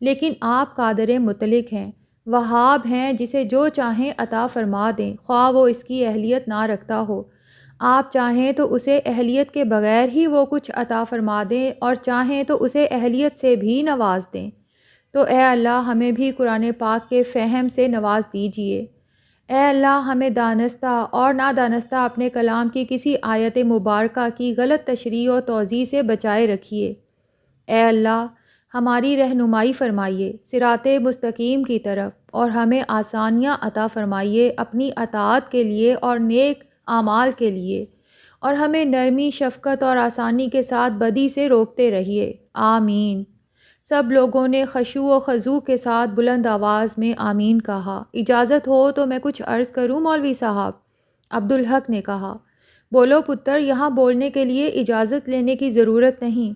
لیکن آپ قادر مطلق ہیں، وہاب ہیں، جسے جو چاہیں عطا فرما دیں، خواہ وہ اس کی اہلیت نہ رکھتا ہو۔ آپ چاہیں تو اسے اہلیت کے بغیر ہی وہ کچھ عطا فرما دیں، اور چاہیں تو اسے اہلیت سے بھی نواز دیں۔ تو اے اللہ، ہمیں بھی قرآن پاک کے فہم سے نواز دیجیے۔ اے اللہ، ہمیں دانستہ اور نادانستہ اپنے کلام کی کسی آیت مبارکہ کی غلط تشریح و توضیح سے بچائے رکھیے۔ اے اللہ، ہماری رہنمائی فرمائیے صراط مستقیم کی طرف، اور ہمیں آسانیاں عطا فرمائیے اپنی اطاعت کے لیے اور نیک اعمال کے لیے، اور ہمیں نرمی، شفقت اور آسانی کے ساتھ بدی سے روکتے رہیے۔ آمین۔ سب لوگوں نے خشوع و خضوع کے ساتھ بلند آواز میں آمین کہا۔ اجازت ہو تو میں کچھ عرض کروں مولوی صاحب؟ عبدالحق نے کہا۔ بولو پتر، یہاں بولنے کے لیے اجازت لینے کی ضرورت نہیں۔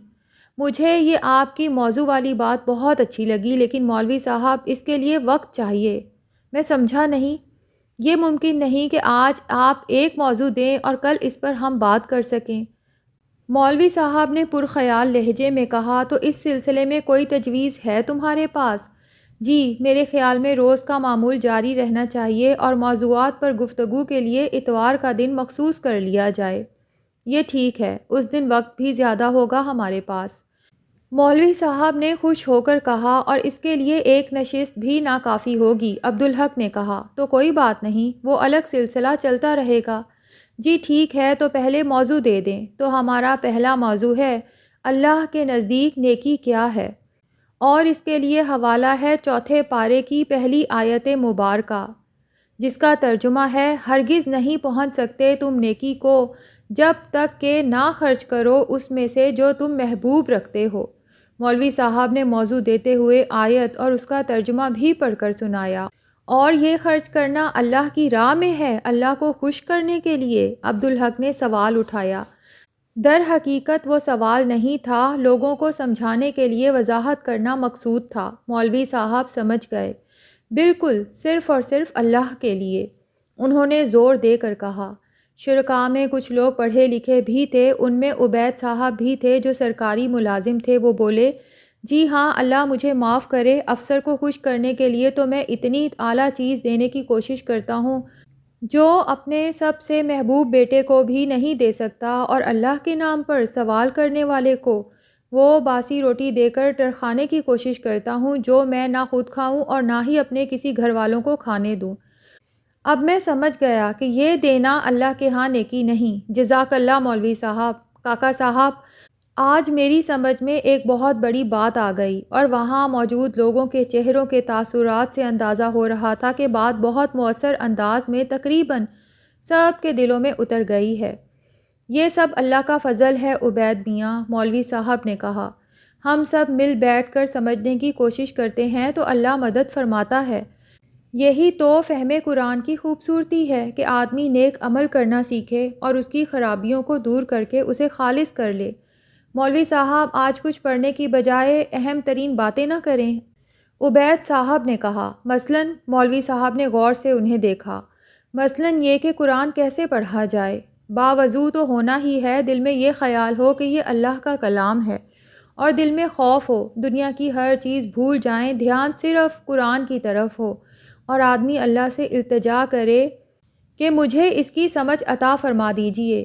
مجھے یہ آپ کی موضوع والی بات بہت اچھی لگی، لیکن مولوی صاحب اس کے لیے وقت چاہیے۔ میں سمجھا نہیں۔ یہ ممکن نہیں کہ آج آپ ایک موضوع دیں اور کل اس پر ہم بات کر سکیں۔ مولوی صاحب نے پرخیال لہجے میں کہا، تو اس سلسلے میں کوئی تجویز ہے تمہارے پاس؟ جی، میرے خیال میں روز کا معمول جاری رہنا چاہیے، اور موضوعات پر گفتگو کے لیے اتوار کا دن مخصوص کر لیا جائے۔ یہ ٹھیک ہے، اس دن وقت بھی زیادہ ہوگا ہمارے پاس۔ مولوی صاحب نے خوش ہو کر کہا، اور اس کے لیے ایک نشست بھی ناکافی ہوگی۔ عبدالحق نے کہا، تو کوئی بات نہیں، وہ الگ سلسلہ چلتا رہے گا۔ جی ٹھیک ہے، تو پہلے موضوع دے دیں۔ تو ہمارا پہلا موضوع ہے اللہ کے نزدیک نیکی کیا ہے، اور اس کے لیے حوالہ ہے چوتھے پارے کی پہلی آیت مبارکہ، جس کا ترجمہ ہے، ہرگز نہیں پہنچ سکتے تم نیکی کو جب تک کہ نہ خرچ کرو اس میں سے جو تم محبوب رکھتے ہو۔ مولوی صاحب نے موضوع دیتے ہوئے آیت اور اس کا ترجمہ بھی پڑھ کر سنایا۔ اور یہ خرچ کرنا اللہ کی راہ میں ہے، اللہ کو خوش کرنے کے لیے؟ عبدالحق نے سوال اٹھایا۔ در حقیقت وہ سوال نہیں تھا، لوگوں کو سمجھانے کے لیے وضاحت کرنا مقصود تھا۔ مولوی صاحب سمجھ گئے۔ بالکل، صرف اور صرف اللہ کے لیے۔ انہوں نے زور دے کر کہا۔ شرکاء میں کچھ لوگ پڑھے لکھے بھی تھے، ان میں عبید صاحب بھی تھے جو سرکاری ملازم تھے۔ وہ بولے، جی ہاں، اللہ مجھے معاف کرے، افسر کو خوش کرنے کے لیے تو میں اتنی اعلیٰ چیز دینے کی کوشش کرتا ہوں جو اپنے سب سے محبوب بیٹے کو بھی نہیں دے سکتا، اور اللہ کے نام پر سوال کرنے والے کو وہ باسی روٹی دے کر ٹرخانے کی کوشش کرتا ہوں جو میں نہ خود کھاؤں اور نہ ہی اپنے کسی گھر والوں کو کھانے دوں۔ اب میں سمجھ گیا کہ یہ دینا اللہ کے ہاں نیکی نہیں۔ جزاک اللہ مولوی صاحب۔ کاکا صاحب، آج میری سمجھ میں ایک بہت بڑی بات آ گئی، اور وہاں موجود لوگوں کے چہروں کے تاثرات سے اندازہ ہو رہا تھا کہ بات بہت مؤثر انداز میں تقریباً سب کے دلوں میں اتر گئی ہے۔ یہ سب اللہ کا فضل ہے عبید میاں، مولوی صاحب نے کہا۔ ہم سب مل بیٹھ کر سمجھنے کی کوشش کرتے ہیں تو اللہ مدد فرماتا ہے۔ یہی تو فہم قرآن کی خوبصورتی ہے کہ آدمی نیک عمل کرنا سیکھے اور اس کی خرابیوں کو دور کر کے اسے خالص کر لے۔ مولوی صاحب، آج کچھ پڑھنے کی بجائے اہم ترین باتیں نہ کریں؟ عبید صاحب نے کہا۔ مثلاً؟ مولوی صاحب نے غور سے انہیں دیکھا۔ مثلاً یہ کہ قرآن کیسے پڑھا جائے۔ باوضو تو ہونا ہی ہے، دل میں یہ خیال ہو کہ یہ اللہ کا کلام ہے، اور دل میں خوف ہو، دنیا کی ہر چیز بھول جائیں، دھیان صرف قرآن کی طرف ہو، اور آدمی اللہ سے التجا کرے کہ مجھے اس کی سمجھ عطا فرما دیجئے۔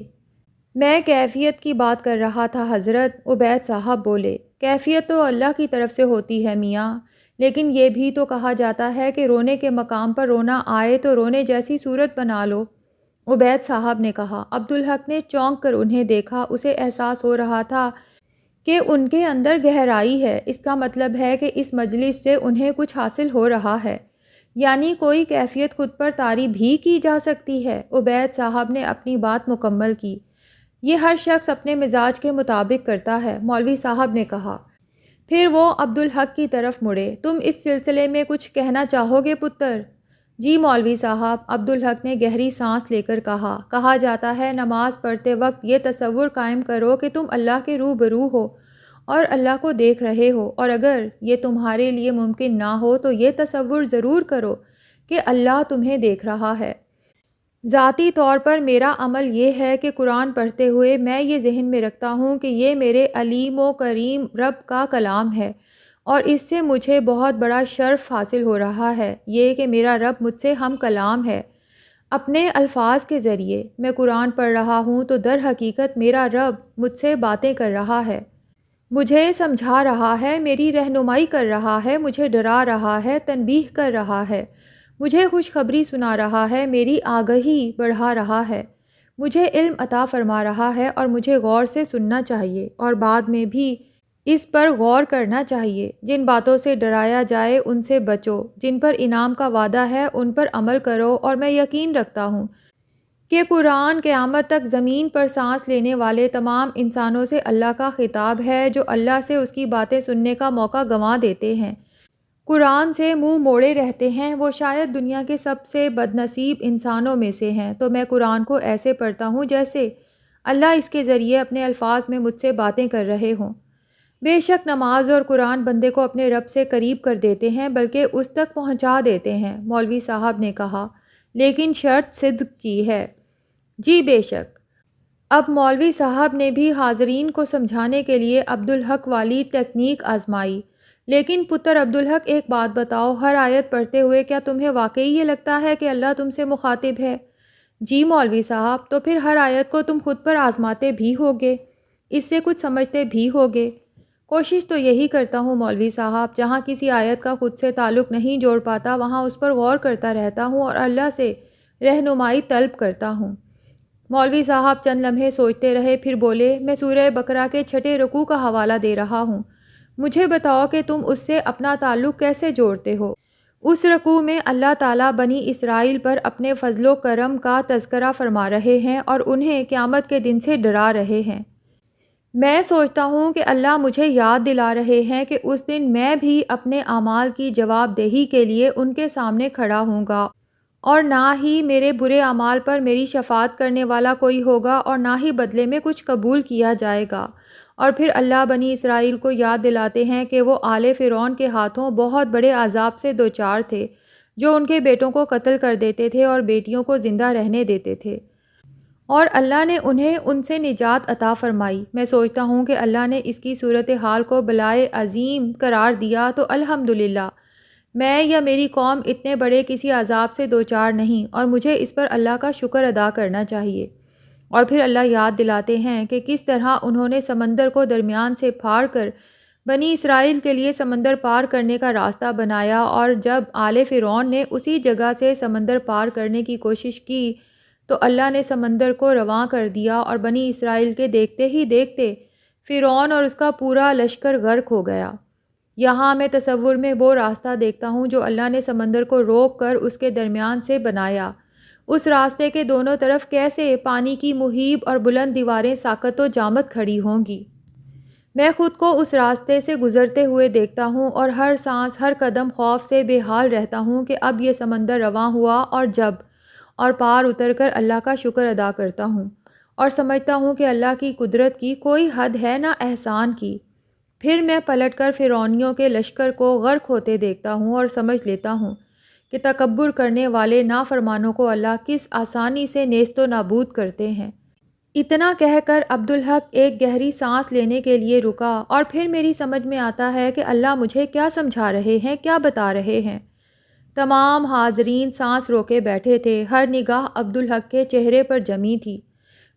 میں کیفیت کی بات کر رہا تھا حضرت، عبید صاحب بولے۔ کیفیت تو اللہ کی طرف سے ہوتی ہے میاں، لیکن یہ بھی تو کہا جاتا ہے کہ رونے کے مقام پر رونا آئے تو رونے جیسی صورت بنا لو، عبید صاحب نے کہا۔ عبدالحق نے چونک کر انہیں دیکھا، اسے احساس ہو رہا تھا کہ ان کے اندر گہرائی ہے، اس کا مطلب ہے کہ اس مجلس سے انہیں کچھ حاصل ہو رہا ہے، یعنی کوئی کیفیت خود پر طاری بھی کی جا سکتی ہے۔ عبید صاحب نے اپنی بات مکمل کی۔ یہ ہر شخص اپنے مزاج کے مطابق کرتا ہے، مولوی صاحب نے کہا۔ پھر وہ عبدالحق کی طرف مڑے۔ تم اس سلسلے میں کچھ کہنا چاہو گے پتر؟ جی مولوی صاحب، عبدالحق نے گہری سانس لے کر کہا۔ کہا جاتا ہے نماز پڑھتے وقت یہ تصور قائم کرو کہ تم اللہ کے روبرو ہو اور اللہ کو دیکھ رہے ہو، اور اگر یہ تمہارے لیے ممکن نہ ہو تو یہ تصور ضرور کرو کہ اللہ تمہیں دیکھ رہا ہے۔ ذاتی طور پر میرا عمل یہ ہے کہ قرآن پڑھتے ہوئے میں یہ ذہن میں رکھتا ہوں کہ یہ میرے علیم و کریم رب کا کلام ہے، اور اس سے مجھے بہت بڑا شرف حاصل ہو رہا ہے، یہ کہ میرا رب مجھ سے ہم کلام ہے۔ اپنے الفاظ کے ذریعے میں قرآن پڑھ رہا ہوں تو در حقیقت میرا رب مجھ سے باتیں کر رہا ہے، مجھے سمجھا رہا ہے، میری رہنمائی کر رہا ہے، مجھے ڈرا رہا ہے، تنبیہ کر رہا ہے، مجھے خوشخبری سنا رہا ہے، میری آگہی بڑھا رہا ہے، مجھے علم عطا فرما رہا ہے، اور مجھے غور سے سننا چاہیے اور بعد میں بھی اس پر غور کرنا چاہیے۔ جن باتوں سے ڈرایا جائے ان سے بچو، جن پر انعام کا وعدہ ہے ان پر عمل کرو، اور میں یقین رکھتا ہوں کہ قرآن قیامت تک زمین پر سانس لینے والے تمام انسانوں سے اللہ کا خطاب ہے، جو اللہ سے اس کی باتیں سننے کا موقع گنوا دیتے ہیں، قرآن سے منہ موڑے رہتے ہیں، وہ شاید دنیا کے سب سے بد نصیب انسانوں میں سے ہیں۔ تو میں قرآن کو ایسے پڑھتا ہوں جیسے اللہ اس کے ذریعے اپنے الفاظ میں مجھ سے باتیں کر رہے ہوں۔ بے شک نماز اور قرآن بندے کو اپنے رب سے قریب کر دیتے ہیں، بلکہ اس تک پہنچا دیتے ہیں، مولوی صاحب نے کہا، لیکن شرط صدق کی ہے۔ جی بے شک۔ اب مولوی صاحب نے بھی حاضرین کو سمجھانے کے لیے عبدالحق والی تکنیک آزمائی، لیکن پتر عبدالحق ایک بات بتاؤ، ہر آیت پڑھتے ہوئے کیا تمہیں واقعی یہ لگتا ہے کہ اللہ تم سے مخاطب ہے؟ جی مولوی صاحب، تو پھر ہر آیت کو تم خود پر آزماتے بھی ہوگے، اس سے کچھ سمجھتے بھی ہوگے۔ کوشش تو یہی کرتا ہوں مولوی صاحب، جہاں کسی آیت کا خود سے تعلق نہیں جوڑ پاتا وہاں اس پر غور کرتا رہتا ہوں اور اللہ سے رہنمائی طلب کرتا ہوں۔ مولوی صاحب چند لمحے سوچتے رہے، پھر بولے، میں سورہ بقرہ کے 6 رکوع کا حوالہ دے رہا ہوں، مجھے بتاؤ کہ تم اس سے اپنا تعلق کیسے جوڑتے ہو؟ اس رکوع میں اللہ تعالیٰ بنی اسرائیل پر اپنے فضل و کرم کا تذکرہ فرما رہے ہیں اور انہیں قیامت کے دن سے ڈرا رہے ہیں۔ میں سوچتا ہوں کہ اللہ مجھے یاد دلا رہے ہیں کہ اس دن میں بھی اپنے اعمال کی جواب دہی کے لیے ان کے سامنے کھڑا ہوں گا، اور نہ ہی میرے برے اعمال پر میری شفاعت کرنے والا کوئی ہوگا، اور نہ ہی بدلے میں کچھ قبول کیا جائے گا۔ اور پھر اللہ بنی اسرائیل کو یاد دلاتے ہیں کہ وہ آل فرعون کے ہاتھوں بہت بڑے عذاب سے دوچار تھے، جو ان کے بیٹوں کو قتل کر دیتے تھے اور بیٹیوں کو زندہ رہنے دیتے تھے، اور اللہ نے انہیں ان سے نجات عطا فرمائی۔ میں سوچتا ہوں کہ اللہ نے اس کی صورتحال کو بلائے عظیم قرار دیا تو الحمدللہ میں یا میری قوم اتنے بڑے کسی عذاب سے دوچار نہیں، اور مجھے اس پر اللہ کا شکر ادا کرنا چاہیے۔ اور پھر اللہ یاد دلاتے ہیں کہ کس طرح انہوں نے سمندر کو درمیان سے پھاڑ کر بنی اسرائیل کے لیے سمندر پار کرنے کا راستہ بنایا، اور جب آل فرعون نے اسی جگہ سے سمندر پار کرنے کی کوشش کی تو اللہ نے سمندر کو رواں کر دیا، اور بنی اسرائیل کے دیکھتے ہی دیکھتے فرعون اور اس کا پورا لشکر غرق ہو گیا۔ یہاں میں تصور میں وہ راستہ دیکھتا ہوں جو اللہ نے سمندر کو روک کر اس کے درمیان سے بنایا۔ اس راستے کے دونوں طرف کیسے پانی کی مہیب اور بلند دیواریں ساکت و جامد کھڑی ہوں گی۔ میں خود کو اس راستے سے گزرتے ہوئے دیکھتا ہوں، اور ہر سانس ہر قدم خوف سے بے حال رہتا ہوں کہ اب یہ سمندر رواں ہوا اور پار اتر کر اللہ کا شکر ادا کرتا ہوں، اور سمجھتا ہوں کہ اللہ کی قدرت کی کوئی حد ہے نہ احسان کی۔ پھر میں پلٹ کر فرعونیوں کے لشکر کو غرق ہوتے دیکھتا ہوں اور سمجھ لیتا ہوں کہ تکبر کرنے والے نافرمانوں کو اللہ کس آسانی سے نیست و نابود کرتے ہیں۔ اتنا کہہ کر عبدالحق ایک گہری سانس لینے کے لیے رکا، اور پھر میری سمجھ میں آتا ہے کہ اللہ مجھے کیا سمجھا رہے ہیں، کیا بتا رہے ہیں۔ تمام حاضرین سانس روکے بیٹھے تھے، ہر نگاہ عبدالحق کے چہرے پر جمی تھی۔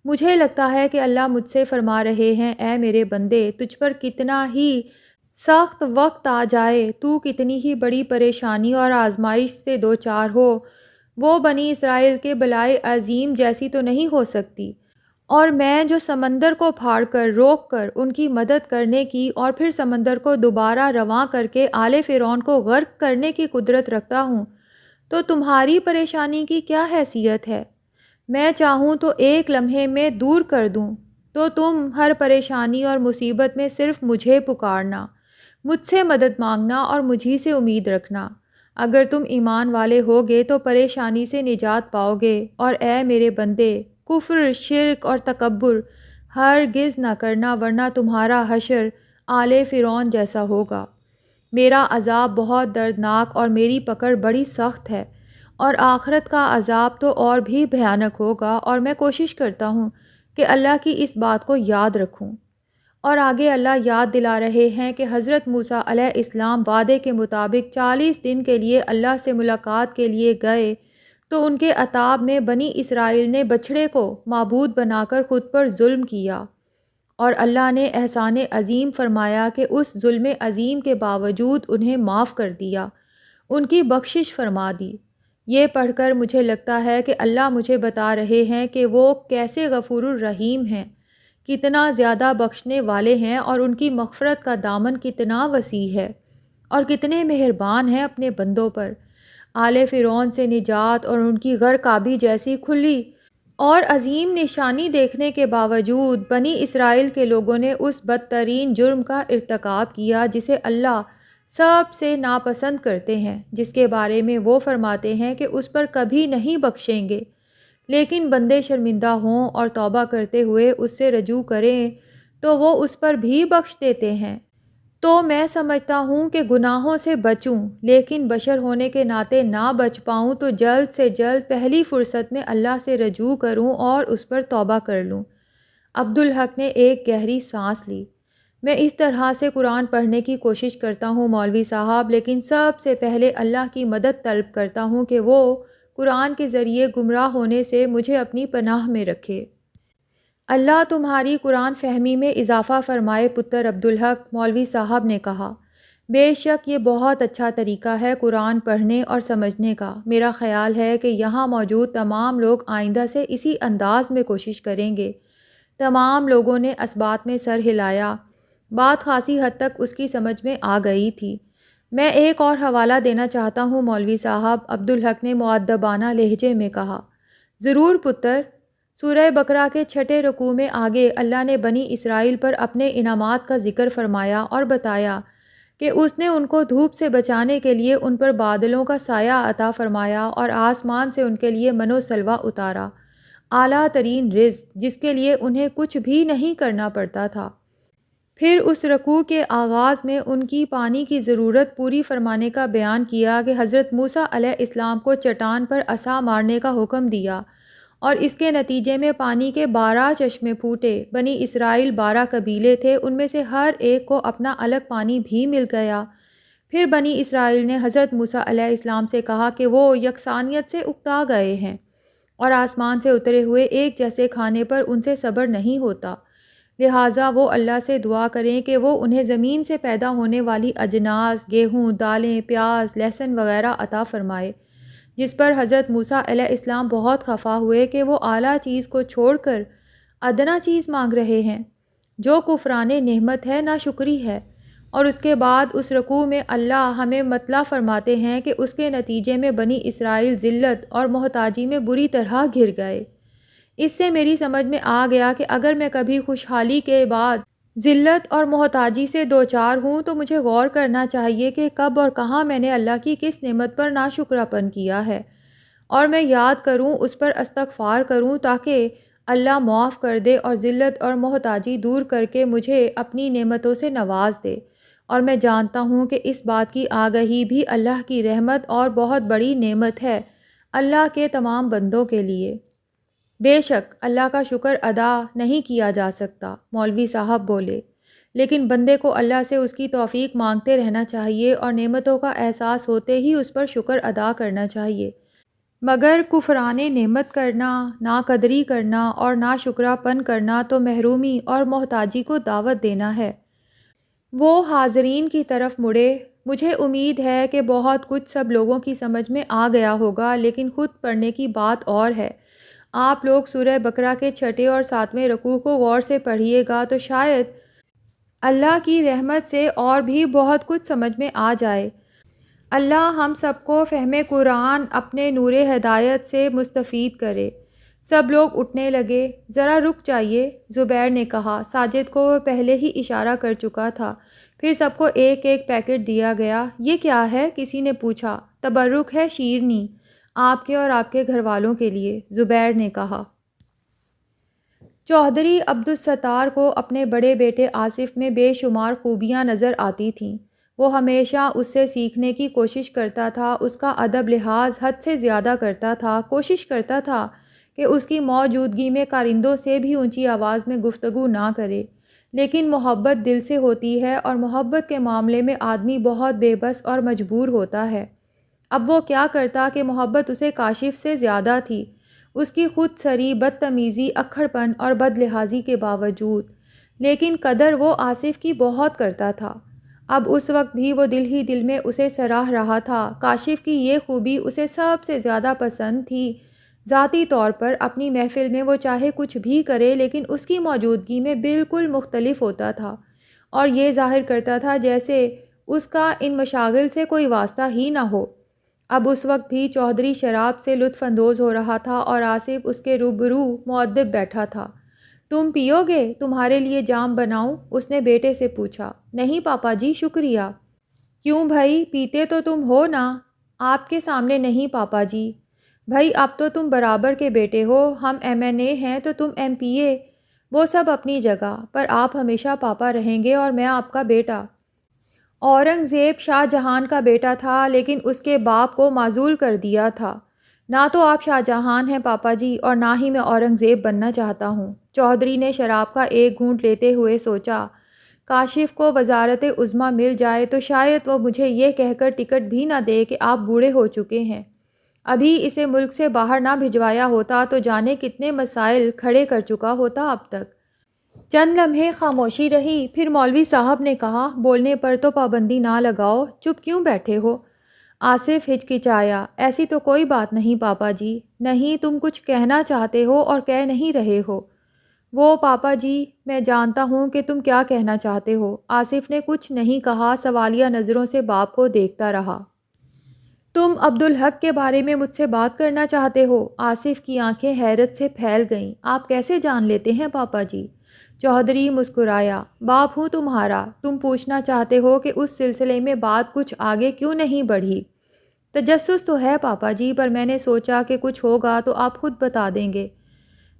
مجھے لگتا ہے کہ اللہ مجھ سے فرما رہے ہیں، اے میرے بندے، تجھ پر کتنا ہی سخت وقت آ جائے، تو کتنی ہی بڑی پریشانی اور آزمائش سے دوچار ہو، وہ بنی اسرائیل کے بلائے عظیم جیسی تو نہیں ہو سکتی، اور میں جو سمندر کو پھاڑ کر روک کر ان کی مدد کرنے کی اور پھر سمندر کو دوبارہ رواں کر کے آل فرعون کو غرق کرنے کی قدرت رکھتا ہوں، تو تمہاری پریشانی کی کیا حیثیت ہے؟ میں چاہوں تو ایک لمحے میں دور کر دوں، تو تم ہر پریشانی اور مصیبت میں صرف مجھے پکارنا، مجھ سے مدد مانگنا اور مجھی سے امید رکھنا۔ اگر تم ایمان والے ہوگے تو پریشانی سے نجات پاؤ گے، اور اے میرے بندے، کفر، شرک اور تکبر ہرگز نہ کرنا، ورنہ تمہارا حشر آل فرعون جیسا ہوگا۔ میرا عذاب بہت دردناک اور میری پکڑ بڑی سخت ہے، اور آخرت کا عذاب تو اور بھی بھیانک ہوگا، اور میں کوشش کرتا ہوں کہ اللہ کی اس بات کو یاد رکھوں۔ اور آگے اللہ یاد دلا رہے ہیں کہ حضرت موسیٰ علیہ السلام وعدے کے مطابق 40 دن کے لیے اللہ سے ملاقات کے لیے گئے، تو ان کے عتاب میں بنی اسرائیل نے بچھڑے کو معبود بنا کر خود پر ظلم کیا، اور اللہ نے احسان عظیم فرمایا کہ اس ظلم عظیم کے باوجود انہیں معاف کر دیا، ان کی بخشش فرما دی۔ یہ پڑھ کر مجھے لگتا ہے کہ اللہ مجھے بتا رہے ہیں کہ وہ کیسے غفور الرحیم ہیں، کتنا زیادہ بخشنے والے ہیں، اور ان کی مغفرت کا دامن کتنا وسیع ہے، اور کتنے مہربان ہیں اپنے بندوں پر۔ آل فرعون سے نجات اور ان کی غرقابی جیسی کھلی اور عظیم نشانی دیکھنے کے باوجود بنی اسرائیل کے لوگوں نے اس بدترین جرم کا ارتکاب کیا جسے اللہ سب سے ناپسند کرتے ہیں، جس کے بارے میں وہ فرماتے ہیں کہ اس پر کبھی نہیں بخشیں گے۔ لیکن بندے شرمندہ ہوں اور توبہ کرتے ہوئے اس سے رجوع کریں تو وہ اس پر بھی بخش دیتے ہیں۔ تو میں سمجھتا ہوں کہ گناہوں سے بچوں، لیکن بشر ہونے کے ناطے نہ بچ پاؤں تو جلد سے جلد پہلی فرصت میں اللہ سے رجوع کروں اور اس پر توبہ کر لوں۔ عبدالحق نے ایک گہری سانس لی۔ میں اس طرح سے قرآن پڑھنے کی کوشش کرتا ہوں مولوی صاحب، لیکن سب سے پہلے اللہ کی مدد طلب کرتا ہوں کہ وہ قرآن کے ذریعے گمراہ ہونے سے مجھے اپنی پناہ میں رکھے۔ اللہ تمہاری قرآن فہمی میں اضافہ فرمائے پتر عبدالحق، مولوی صاحب نے کہا۔ بے شک یہ بہت اچھا طریقہ ہے قرآن پڑھنے اور سمجھنے کا۔ میرا خیال ہے کہ یہاں موجود تمام لوگ آئندہ سے اسی انداز میں کوشش کریں گے۔ تمام لوگوں نے اس بات میں سر ہلایا۔ بات خاصی حد تک اس کی سمجھ میں آ گئی تھی۔ میں ایک اور حوالہ دینا چاہتا ہوں مولوی صاحب، عبدالحق نے مؤدبانہ لہجے میں کہا۔ ضرور پتر۔ سورہ بقرہ کے 6 رکوع میں آگے اللہ نے بنی اسرائیل پر اپنے انعامات کا ذکر فرمایا اور بتایا کہ اس نے ان کو دھوپ سے بچانے کے لیے ان پر بادلوں کا سایہ عطا فرمایا اور آسمان سے ان کے لیے من و سلوہ اتارا، اعلیٰ ترین رزق جس کے لیے انہیں کچھ بھی نہیں کرنا پڑتا تھا۔ پھر اس رکوع کے آغاز میں ان کی پانی کی ضرورت پوری فرمانے کا بیان کیا کہ حضرت موسیٰ علیہ السلام کو چٹان پر عصا مارنے کا حکم دیا، اور اس کے نتیجے میں پانی کے 12 چشمے پھوٹے۔ بنی اسرائیل 12 قبیلے تھے، ان میں سے ہر ایک کو اپنا الگ پانی بھی مل گیا۔ پھر بنی اسرائیل نے حضرت موسیٰ علیہ السلام سے کہا کہ وہ یکسانیت سے اکتا گئے ہیں، اور آسمان سے اترے ہوئے ایک جیسے کھانے پر ان سے صبر نہیں ہوتا، لہٰذا وہ اللہ سے دعا کریں کہ وہ انہیں زمین سے پیدا ہونے والی اجناس، گیہوں، دالیں، پیاز، لہسن وغیرہ عطا فرمائے، جس پر حضرت موسیٰ علیہ السلام بہت خفا ہوئے کہ وہ اعلیٰ چیز کو چھوڑ کر ادنا چیز مانگ رہے ہیں، جو کفران نعمت ہے، ناشکری ہے۔ اور اس کے بعد اس رکوع میں اللہ ہمیں مطلع فرماتے ہیں کہ اس کے نتیجے میں بنی اسرائیل ذلت اور محتاجی میں بری طرح گر گئے۔ اس سے میری سمجھ میں آ گیا کہ اگر میں کبھی خوشحالی کے بعد ذلت اور محتاجی سے دوچار ہوں تو مجھے غور کرنا چاہیے کہ کب اور کہاں میں نے اللہ کی کس نعمت پر ناشکراپن کیا ہے، اور میں یاد کروں، اس پر استغفار کروں تاکہ اللہ معاف کر دے اور ذلت اور محتاجی دور کر کے مجھے اپنی نعمتوں سے نواز دے۔ اور میں جانتا ہوں کہ اس بات کی آگہی بھی اللہ کی رحمت اور بہت بڑی نعمت ہے اللہ کے تمام بندوں کے لیے۔ بے شک اللہ کا شکر ادا نہیں کیا جا سکتا، مولوی صاحب بولے، لیکن بندے کو اللہ سے اس کی توفیق مانگتے رہنا چاہیے اور نعمتوں کا احساس ہوتے ہی اس پر شکر ادا کرنا چاہیے، مگر کفران نعمت کرنا، ناقدری کرنا اور ناشکراپن کرنا تو محرومی اور محتاجی کو دعوت دینا ہے۔ وہ حاضرین کی طرف مڑے۔ مجھے امید ہے کہ بہت کچھ سب لوگوں کی سمجھ میں آ گیا ہوگا، لیکن خود پڑھنے کی بات اور ہے۔ آپ لوگ سورہ بقرہ کے 6 اور 7ویں رکوع کو غور سے پڑھیے گا تو شاید اللہ کی رحمت سے اور بھی بہت کچھ سمجھ میں آ جائے۔ اللہ ہم سب کو فہم قرآن اپنے نور ہدایت سے مستفید کرے۔ سب لوگ اٹھنے لگے۔ ذرا رک جائیے، زبیر نے کہا۔ ساجد کو وہ پہلے ہی اشارہ کر چکا تھا۔ پھر سب کو ایک ایک پیکٹ دیا گیا۔ یہ کیا ہے؟ کسی نے پوچھا۔ تبرک ہے شیرنی، آپ کے اور آپ کے گھر والوں کے لیے، زبیر نے کہا۔ چوہدری عبدالستار کو اپنے بڑے بیٹے آصف میں بے شمار خوبیاں نظر آتی تھیں۔ وہ ہمیشہ اس سے سیکھنے کی کوشش کرتا تھا، اس کا ادب لحاظ حد سے زیادہ کرتا تھا، کوشش کرتا تھا کہ اس کی موجودگی میں کارندوں سے بھی اونچی آواز میں گفتگو نہ کرے، لیکن محبت دل سے ہوتی ہے اور محبت کے معاملے میں آدمی بہت بے بس اور مجبور ہوتا ہے۔ اب وہ کیا کرتا کہ محبت اسے کاشف سے زیادہ تھی، اس کی خود سری بدتمیزی، اکھڑ پن اور بد لحاظی کے باوجود، لیکن قدر وہ آصف کی بہت کرتا تھا۔ اب اس وقت بھی وہ دل ہی دل میں اسے سراہ رہا تھا۔ کاشف کی یہ خوبی اسے سب سے زیادہ پسند تھی۔ ذاتی طور پر اپنی محفل میں وہ چاہے کچھ بھی کرے لیکن اس کی موجودگی میں بالکل مختلف ہوتا تھا اور یہ ظاہر کرتا تھا جیسے اس کا ان مشاغل سے کوئی واسطہ ہی نہ ہو۔ اب اس وقت بھی چودھری شراب سے لطف اندوز ہو رہا تھا اور آصف اس کے روبرو مؤدب بیٹھا تھا۔ تم پیو گے؟ تمہارے لیے جام بناؤں؟ اس نے بیٹے سے پوچھا۔ نہیں پاپا جی، شکریہ۔ کیوں بھائی، پیتے تو تم ہو نا؟ آپ کے سامنے نہیں پاپا جی۔ بھائی اب تو تم برابر کے بیٹے ہو، ہم MNA ہیں تو تم MPA، وہ سب اپنی جگہ، پر آپ ہمیشہ پاپا رہیں گے اور میں آپ کا بیٹا۔ اورنگزیب شاہ جہان کا بیٹا تھا لیکن اس کے باپ کو معزول کر دیا تھا۔ نہ تو آپ شاہ جہان ہیں پاپا جی اور نہ ہی میں اورنگزیب بننا چاہتا ہوں۔ چودھری نے شراب کا ایک گھونٹ لیتے ہوئے سوچا، کاشف کو وزارت عظمیٰ مل جائے تو شاید وہ مجھے یہ کہہ کر ٹکٹ بھی نہ دے کہ آپ بوڑھے ہو چکے ہیں۔ ابھی اسے ملک سے باہر نہ بھجوایا ہوتا تو جانے کتنے مسائل کھڑے کر چکا ہوتا اب تک۔ چند لمحے خاموشی رہی، پھر مولوی صاحب نے کہا، بولنے پر تو پابندی نہ لگاؤ، چپ کیوں بیٹھے ہو؟ آصف ہچکچایا۔ ایسی تو کوئی بات نہیں پاپا جی۔ نہیں، تم کچھ کہنا چاہتے ہو اور کہہ نہیں رہے ہو۔ وہ پاپا جی، میں جانتا ہوں کہ تم کیا کہنا چاہتے ہو۔ آصف نے کچھ نہیں کہا، سوالیہ نظروں سے باپ کو دیکھتا رہا۔ تم عبدالحق کے بارے میں مجھ سے بات کرنا چاہتے ہو؟ آصف کی آنکھیں حیرت سے پھیل گئیں۔ آپ کیسے جان لیتے ہیں پاپا جی؟ چودھری مسکرایا۔ باپ ہوں تمہارا، تم پوچھنا چاہتے ہو کہ اس سلسلے میں بات کچھ آگے کیوں نہیں بڑھی؟ تجسس تو ہے پاپا جی، پر میں نے سوچا کہ کچھ ہوگا تو آپ خود بتا دیں گے۔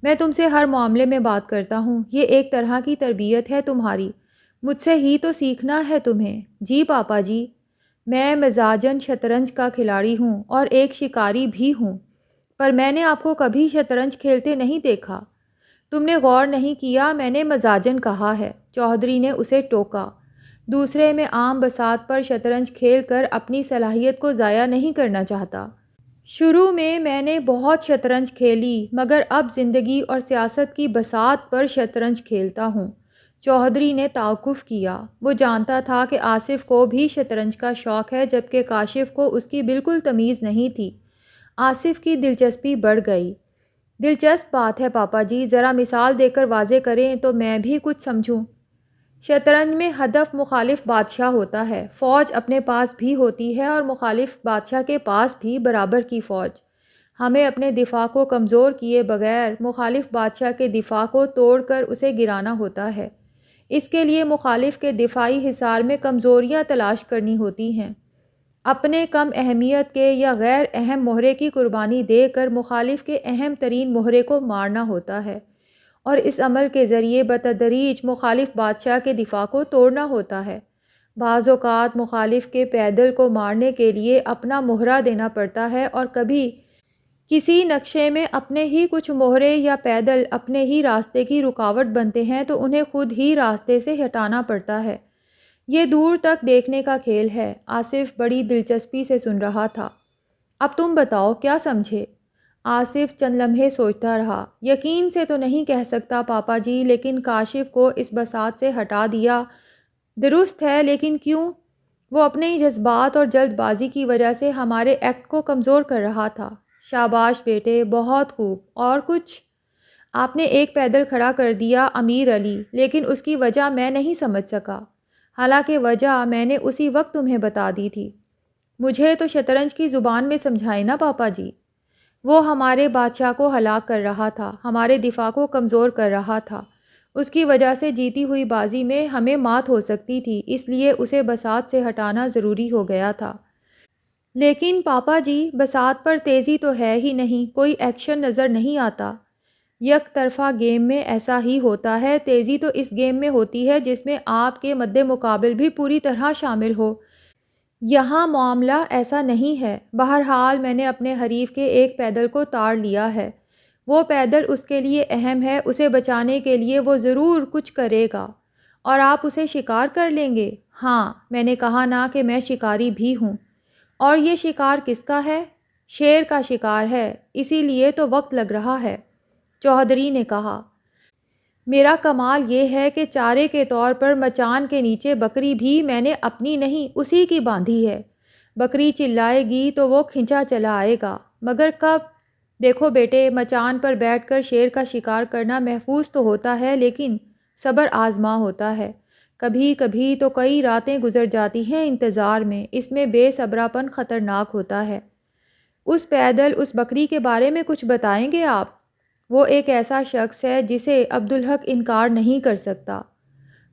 میں تم سے ہر معاملے میں بات کرتا ہوں، یہ ایک طرح کی تربیت ہے تمہاری، مجھ سے ہی تو سیکھنا ہے تمہیں۔ جی پاپا جی، میں مزاجاً شطرنج کا کھلاڑی ہوں اور ایک شکاری بھی ہوں، پر میں نے آپ کو کبھی شطرنج کھیلتے نہیں دیکھا۔ تم نے غور نہیں کیا، میں نے مزاجاً کہا ہے۔ چودھری نے اسے ٹوکا۔ دوسرے میں عام بساط پر شطرنج کھیل کر اپنی صلاحیت کو ضائع نہیں کرنا چاہتا۔ شروع میں نے بہت شطرنج کھیلی، مگر اب زندگی اور سیاست کی بساط پر شطرنج کھیلتا ہوں۔ چودھری نے توقف کیا۔ وہ جانتا تھا کہ آصف کو بھی شطرنج کا شوق ہے جبکہ کاشف کو اس کی بالکل تمیز نہیں تھی۔ آصف کی دلچسپی بڑھ گئی۔ دلچسپ بات ہے پاپا جی، ذرا مثال دے کر واضح کریں تو میں بھی کچھ سمجھوں۔ شطرنج میں ہدف مخالف بادشاہ ہوتا ہے، فوج اپنے پاس بھی ہوتی ہے اور مخالف بادشاہ کے پاس بھی برابر کی فوج۔ ہمیں اپنے دفاع کو کمزور کیے بغیر مخالف بادشاہ کے دفاع کو توڑ کر اسے گرانا ہوتا ہے۔ اس کے لیے مخالف کے دفاعی حصار میں کمزوریاں تلاش کرنی ہوتی ہیں۔ اپنے کم اہمیت کے یا غیر اہم مہرے کی قربانی دے کر مخالف کے اہم ترین مہرے کو مارنا ہوتا ہے اور اس عمل کے ذریعے بتدریج مخالف بادشاہ کے دفاع کو توڑنا ہوتا ہے۔ بعض اوقات مخالف کے پیدل کو مارنے کے لیے اپنا مہرہ دینا پڑتا ہے اور کبھی کسی نقشے میں اپنے ہی کچھ مہرے یا پیدل اپنے ہی راستے کی رکاوٹ بنتے ہیں تو انہیں خود ہی راستے سے ہٹانا پڑتا ہے۔ یہ دور تک دیکھنے کا کھیل ہے۔ آصف بڑی دلچسپی سے سن رہا تھا۔ اب تم بتاؤ کیا سمجھے؟ آصف چند لمحے سوچتا رہا۔ یقین سے تو نہیں کہہ سکتا پاپا جی، لیکن کاشف کو اس بساط سے ہٹا دیا درست ہے، لیکن کیوں؟ وہ اپنے ہی جذبات اور جلد بازی کی وجہ سے ہمارے ایکٹ کو کمزور کر رہا تھا۔ شاباش بیٹے، بہت خوب۔ اور کچھ؟ آپ نے ایک پیدل کھڑا کر دیا امیر علی، لیکن اس کی وجہ میں نہیں سمجھ سکا، حالانکہ وجہ میں نے اسی وقت تمہیں بتا دی تھی۔ مجھے تو شطرنج کی زبان میں سمجھائے نا پاپا جی۔ وہ ہمارے بادشاہ کو ہلاک کر رہا تھا، ہمارے دفاع کو کمزور کر رہا تھا، اس کی وجہ سے جیتی ہوئی بازی میں ہمیں مات ہو سکتی تھی، اس لیے اسے بساط سے ہٹانا ضروری ہو گیا تھا۔ لیکن پاپا جی، بساط پر تیزی تو ہے ہی نہیں، کوئی ایکشن نظر نہیں آتا۔ یک طرفہ گیم میں ایسا ہی ہوتا ہے، تیزی تو اس گیم میں ہوتی ہے جس میں آپ کے مد مقابل بھی پوری طرح شامل ہو۔ یہاں معاملہ ایسا نہیں ہے۔ بہرحال میں نے اپنے حریف کے ایک پیدل کو تاڑ لیا ہے۔ وہ پیدل اس کے لیے اہم ہے، اسے بچانے کے لیے وہ ضرور کچھ کرے گا۔ اور آپ اسے شکار کر لیں گے؟ ہاں، میں نے کہا نا کہ میں شکاری بھی ہوں۔ اور یہ شکار کس کا ہے؟ شیر کا شکار ہے، اسی لیے تو وقت لگ رہا ہے، چودھری نے کہا۔ میرا کمال یہ ہے کہ چارے کے طور پر مچان کے نیچے بکری بھی میں نے اپنی نہیں اسی کی باندھی ہے۔ بکری چلائے گی تو وہ کھنچا چلا آئے گا، مگر کب؟ دیکھو بیٹے، مچان پر بیٹھ کر شیر کا شکار کرنا محفوظ تو ہوتا ہے لیکن صبر آزما ہوتا ہے۔ کبھی کبھی تو کئی راتیں گزر جاتی ہیں انتظار میں، اس میں بے صبرا پن خطرناک ہوتا ہے۔ اس پیدل، اس بکری کے بارے میں کچھ بتائیں گے آپ؟ وہ ایک ایسا شخص ہے جسے عبدالحق انکار نہیں کر سکتا۔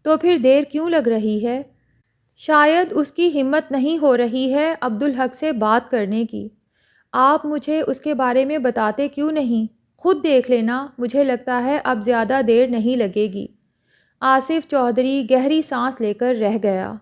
تو پھر دیر کیوں لگ رہی ہے؟ شاید اس کی ہمت نہیں ہو رہی ہے عبدالحق سے بات کرنے کی۔ آپ مجھے اس کے بارے میں بتاتے کیوں نہیں؟ خود دیکھ لینا، مجھے لگتا ہے اب زیادہ دیر نہیں لگے گی۔ آصف چودھری گہری سانس لے کر رہ گیا۔